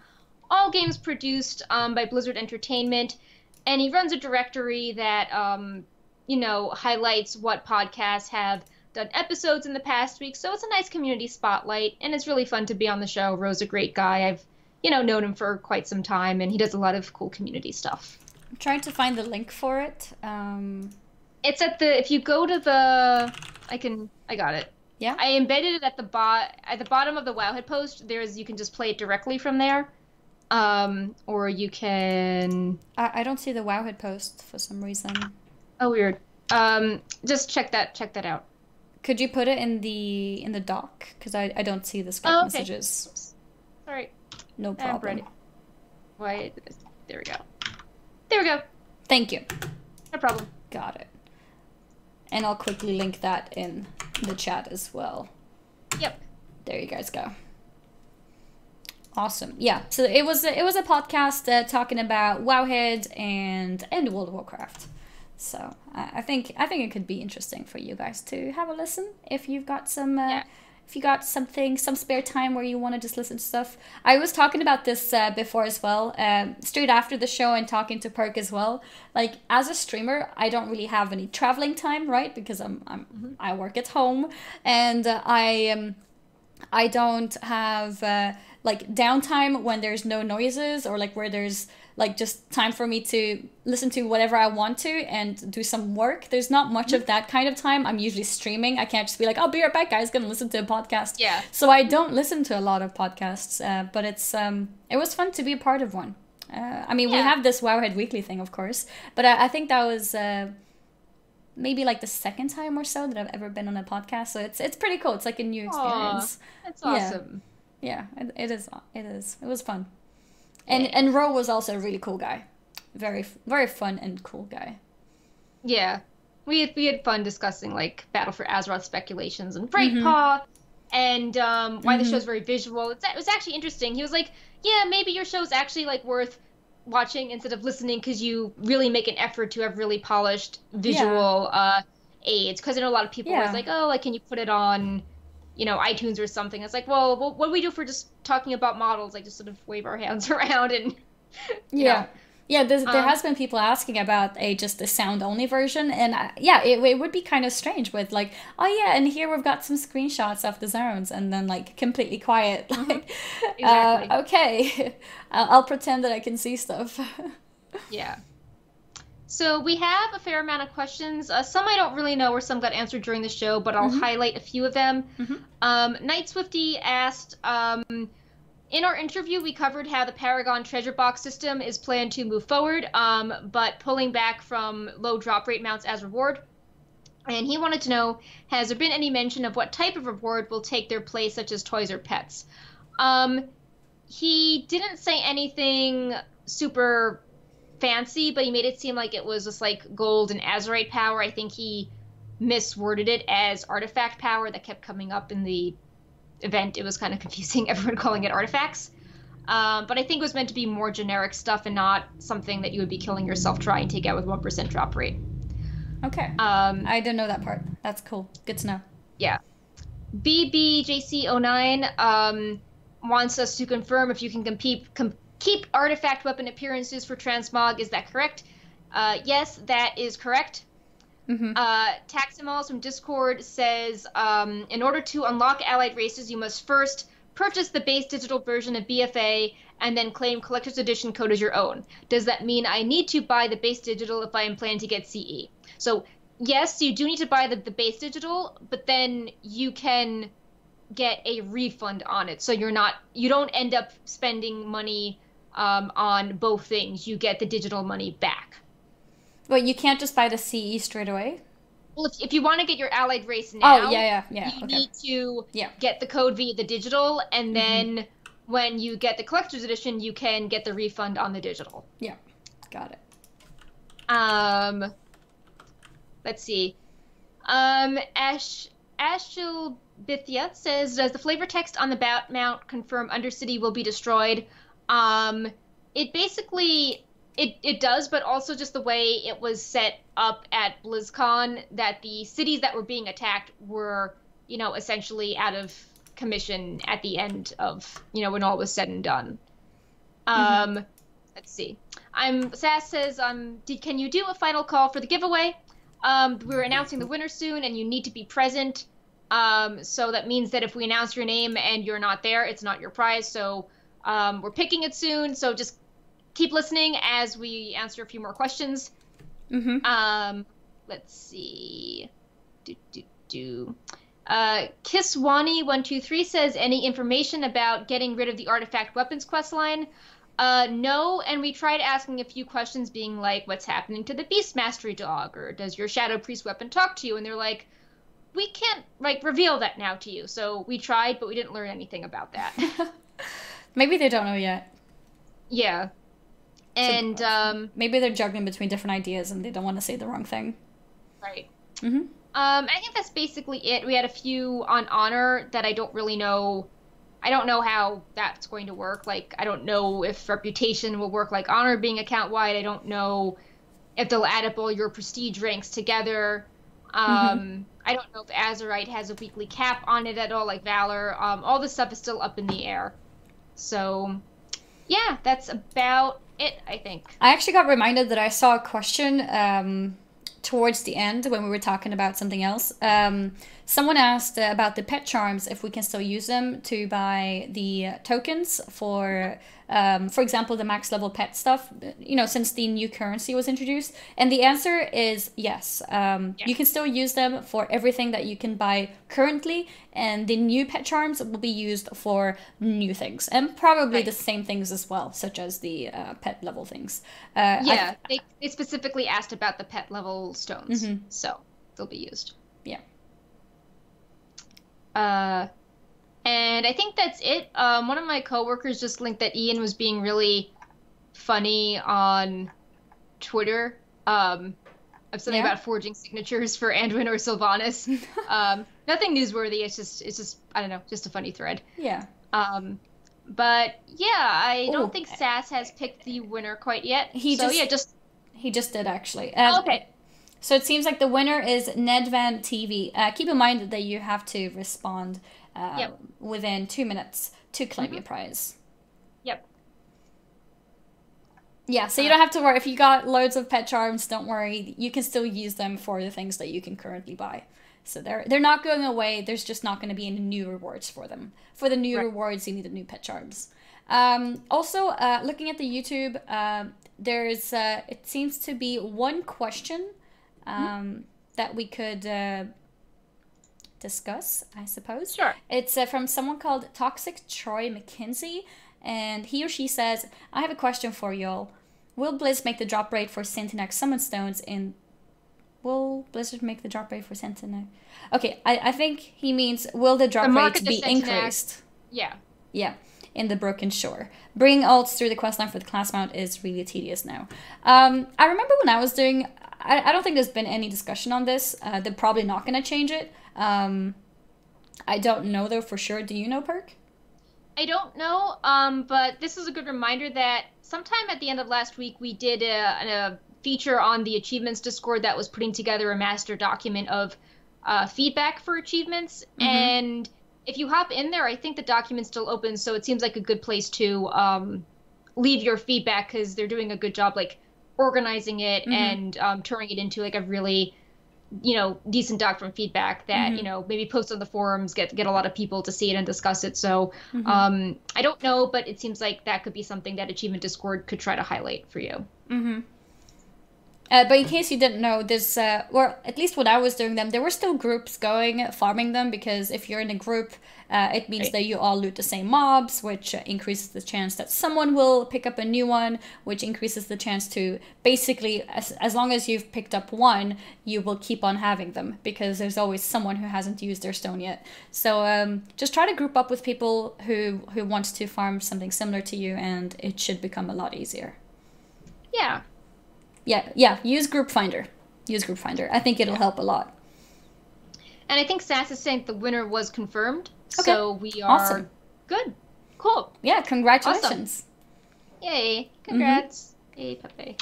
all games produced by Blizzard Entertainment. And he runs a directory that, highlights what podcasts have done episodes in the past week. So it's a nice community spotlight, and it's really fun to be on the show. Ro's a great guy. I've, known him for quite some time, and he does a lot of cool community stuff. I'm trying to find the link for it. It's at if you go to the, I got it. Yeah. I embedded it at the bottom of the Wowhead post. You can just play it directly from there. Or you can... I don't see the Wowhead post for some reason. Oh, weird. Just check that out. Could you put it in the doc? Because I don't see the Skype messages. Oops. Sorry. No problem. Why? There we go. There we go. Thank you. No problem. Got it. And I'll quickly link that in the chat as well. Yep. There you guys go. Awesome. Yeah. So it was a podcast talking about Wowhead and World of Warcraft. So I think it could be interesting for you guys to have a listen if you've got some if you got some spare time where you want to just listen to stuff. I was talking about this before as well, straight after the show, and talking to Perk as well. Like, as a streamer, I don't really have any traveling time, right? Because I work at home, and I don't have like downtime when there's no noises, or like where there's like just time for me to listen to whatever I want to and do some work. There's not much of that kind of time. I'm usually streaming. I can't just be like, I'll be right back, guys, gonna listen to a podcast. Yeah. So I don't listen to a lot of podcasts, but it was fun to be a part of one. We have this Wowhead Weekly thing, of course, but I think that was maybe like the second time or so that I've ever been on a podcast. So it's pretty cool. It's like a new experience. That's awesome. Yeah, it is. It was fun. And Ro was also a really cool guy. Very, very fun and cool guy. Yeah. We had fun discussing like Battle for Azeroth speculations and Breakpaw, and why the show's very visual. It was actually interesting. He was like, yeah, maybe your show's actually like worth watching instead of listening, because you really make an effort to have really polished visual aids. Because I know a lot of people are like, oh, like, can you put it on, iTunes or something? It's like, well, what do we do for just talking about models? Like, just sort of wave our hands around and you know. Yeah, there has been people asking about just the sound-only version, and it would be kind of strange with like, oh yeah, and here we've got some screenshots of the zones, and then like completely quiet. Like, Exactly. Okay, I'll pretend that I can see stuff. Yeah. So we have a fair amount of questions. Some I don't really know, or some got answered during the show, but I'll highlight a few of them. Night Swifty asked, in our interview, we covered how the Paragon treasure box system is planned to move forward, but pulling back from low drop rate mounts as reward. And he wanted to know, has there been any mention of what type of reward will take their place, such as toys or pets? He didn't say anything super fancy, but he made it seem like it was just like gold and azurite power. I think he misworded it as artifact power. That kept coming up in the event. It was kind of confusing, everyone calling it artifacts. But I think it was meant to be more generic stuff and not something that you would be killing yourself trying to take out with 1% drop rate. Okay. I didn't know that part. That's cool. Good to know. Yeah. BBJC09 wants us to confirm if you can keep artifact weapon appearances for transmog. Is that correct? Yes, that is correct. Taximals from Discord says, in order to unlock allied races, you must first purchase the base digital version of BFA and then claim collector's edition code as your own. Does that mean I need to buy the base digital if I am planning to get CE? So yes, you do need to buy the base digital, but then you can get a refund on it. So you don't end up spending money on both things, you get the digital money back. But you can't just buy the CE straight away? Well, if you want to get your allied race now, you need to get the code via the digital, and then when you get the collector's edition, you can get the refund on the digital. Yeah, got it. Let's see. Ashilbithia says, does the flavor text on the bat mount confirm Undercity will be destroyed? It basically, it does, but also just the way it was set up at BlizzCon, that the cities that were being attacked were, essentially out of commission at the end of, when all was said and done. Let's see. Sass says, can you do a final call for the giveaway? We're announcing the winner soon, and you need to be present. So that means that if we announce your name and you're not there, it's not your prize. So we're picking it soon. So just keep listening as we answer a few more questions. Let's see. Kiswani123 says, any information about getting rid of the artifact weapons questline? No, and we tried asking a few questions being like, what's happening to the Beast Mastery dog? Or does your Shadow Priest weapon talk to you? And they're like, we can't, reveal that now to you. So we tried, but we didn't learn anything about that. Maybe they don't know yet. Yeah. And, maybe they're juggling between different ideas and they don't want to say the wrong thing. Right. I think that's basically it. We had a few on Honor that I don't really know. I don't know how that's going to work. I don't know if Reputation will work like Honor being account-wide. I don't know if they'll add up all your prestige ranks together. I don't know if Azeroth has a weekly cap on it at all, like Valor. All this stuff is still up in the air. So, yeah, that's about it, I think. I actually got reminded that I saw a question towards the end when we were talking about something else. Someone asked about the pet charms, if we can still use them to buy the tokens for example, the max level pet stuff, since the new currency was introduced. And the answer is yes. You can still use them for everything that you can buy currently, and the new pet charms will be used for new things, and probably the same things as well, such as the pet level things. They specifically asked about the pet level stones, so they'll be used. Yeah. And I think that's it. One of my coworkers just linked that Ian was being really funny on Twitter of something about forging signatures for Anduin or Sylvanas. Nothing newsworthy. It's just I don't know, just a funny thread. Yeah. But yeah, I don't think Sass has picked the winner quite yet. He just did actually. Okay. So it seems like the winner is Nedvan TV. Keep in mind that you have to respond within 2 minutes to claim your prize. Yep. Yeah, so you don't have to worry. If you got loads of pet charms, don't worry. You can still use them for the things that you can currently buy. So they're not going away. There's just not going to be any new rewards for them. For the new rewards, you need the new pet charms. Also, looking at the YouTube, there's it seems to be one question that we could discuss, I suppose. Sure. It's from someone called Toxic Troy McKinsey, and he or she says, I have a question for y'all. Will Blizz make the drop rate for Syntonax Summon Stones in... Will Blizzard make the drop rate for Syntonax? Okay, I think he means, will the drop rate be increased? Yeah. Yeah, in the Broken Shore. Bringing alts through the questline for the class mount is really tedious now. I remember when I was doing... I don't think there's been any discussion on this. They're probably not going to change it. I don't know, though, for sure. Do you know, Perk? I don't know, but this is a good reminder that sometime at the end of last week, we did a feature on the Achievements Discord that was putting together a master document of feedback for achievements. And if you hop in there, I think the document's still open, so it seems like a good place to leave your feedback, because they're doing a good job, organizing it and turning it into a really decent doc from feedback that maybe post on the forums, get a lot of people to see it and discuss it. So I don't know, but it seems like that could be something that Achievement Discord could try to highlight for you. But in case you didn't know, there's, or at least when I was doing them, there were still groups going, farming them, because if you're in a group, it means that you all loot the same mobs, which increases the chance that someone will pick up a new one, which increases the chance to, basically, as long as you've picked up one, you will keep on having them, because there's always someone who hasn't used their stone yet. So just try to group up with people who want to farm something similar to you, and it should become a lot easier. Yeah. Yeah, use Group Finder. Use Group Finder. I think it'll help a lot. And I think Sass is saying the winner was confirmed. Okay. So we are awesome. Good. Cool. Yeah, congratulations. Awesome. Yay. Congrats. Yay, Pepe.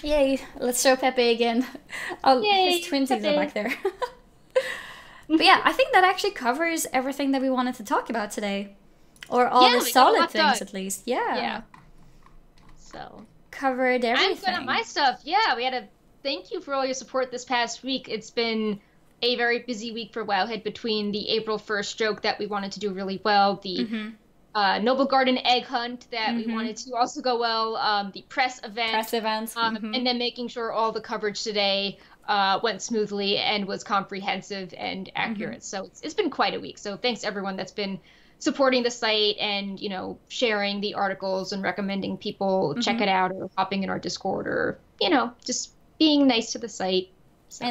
Yay. Let's show Pepe again. Oh, Yay, his twinsies Pepe. are back there. But yeah, I think that actually covers everything that we wanted to talk about today. Or all the solid things, at least. Yeah. So... covered everything. I'm good on my stuff. Yeah, we had a thank you for all your support this past week. It's been a very busy week for Wowhead between the April 1st joke that we wanted to do really well, the Noble Garden egg hunt that we wanted to also go well, the press event. And then making sure all the coverage today went smoothly and was comprehensive and accurate. So it's been quite a week. So thanks to everyone that's been supporting the site and, you know, sharing the articles and recommending people check it out or hopping in our Discord or, you know, just being nice to the site. So.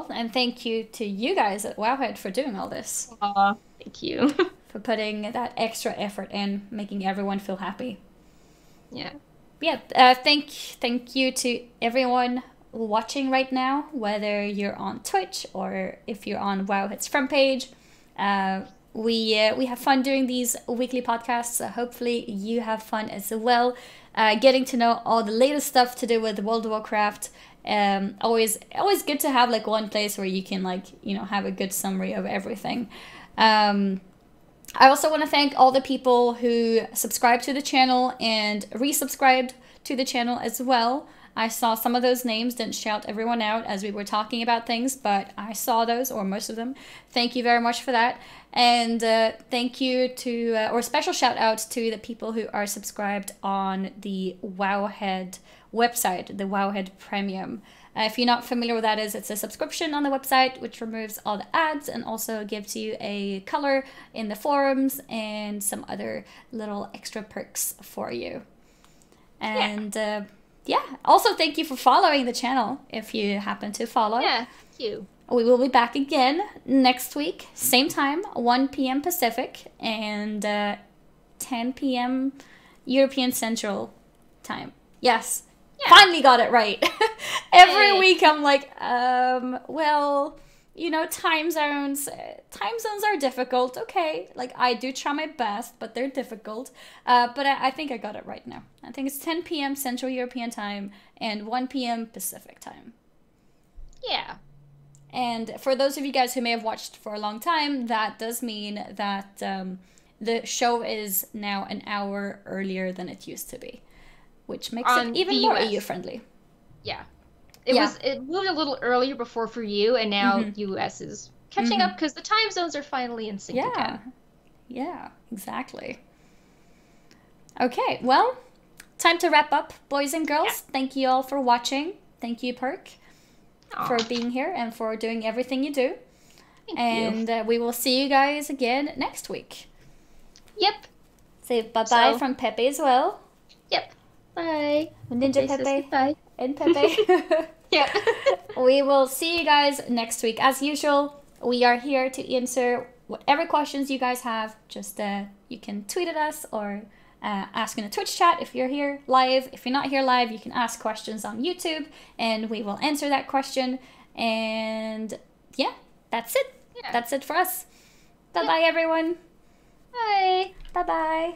And thank you to you guys at Wowhead for doing all this. Thank you. For putting that extra effort in, making everyone feel happy. Yeah. Thank you to everyone watching right now, whether you're on Twitch or if you're on Wowhead's front page. We have fun doing these weekly podcasts, so hopefully you have fun as well. Getting to know all the latest stuff to do with World of Warcraft. Always good to have like one place where you can like, you know, have a good summary of everything. I also want to thank all the people who subscribed to the channel and resubscribed to the channel as well. I saw some of those names, didn't shout everyone out as we were talking about things, but I saw those, or most of them. Thank you very much for that. And thank you to, or special shout out to the people who are subscribed on the Wowhead website, the Wowhead Premium. If you're not familiar with that is, it's a subscription on the website which removes all the ads and also gives you a color in the forums and some other little extra perks for you. And also thank you for following the channel if you happen to follow. Yeah, thank you. We will be back again next week, same time, 1 p.m. Pacific and 10 p.m. European Central Time. Yes, finally got it right. Every week I'm like, well, you know, time zones are difficult. Okay, like I do try my best, but they're difficult. But I think I got it right now. I think it's 10 p.m. Central European Time and 1 p.m. Pacific Time. Yeah. And for those of you guys who may have watched for a long time, that does mean that the show is now an hour earlier than it used to be, which makes it even more EU-friendly. Yeah. It moved a little earlier before for you, and now US is catching up because the time zones are finally in sync again. Yeah, exactly. Okay, well, time to wrap up, boys and girls. Thank you all for watching. Thank you, Perk, for being here and for doing everything you do. Thank you. We will see you guys again next week. Yep. Say bye-bye from Pepe as well. Yep. Bye. Ninja Pepe. Bye. And Pepe. Yeah. We will see you guys next week. As usual, we are here to answer whatever questions you guys have. Just you can tweet at us or ask in the Twitch chat if you're here live. If you're not here live, you can ask questions on YouTube and we will answer that question. And yeah, that's it. Yeah. That's it for us. Bye-bye, everyone. Bye. Bye-bye.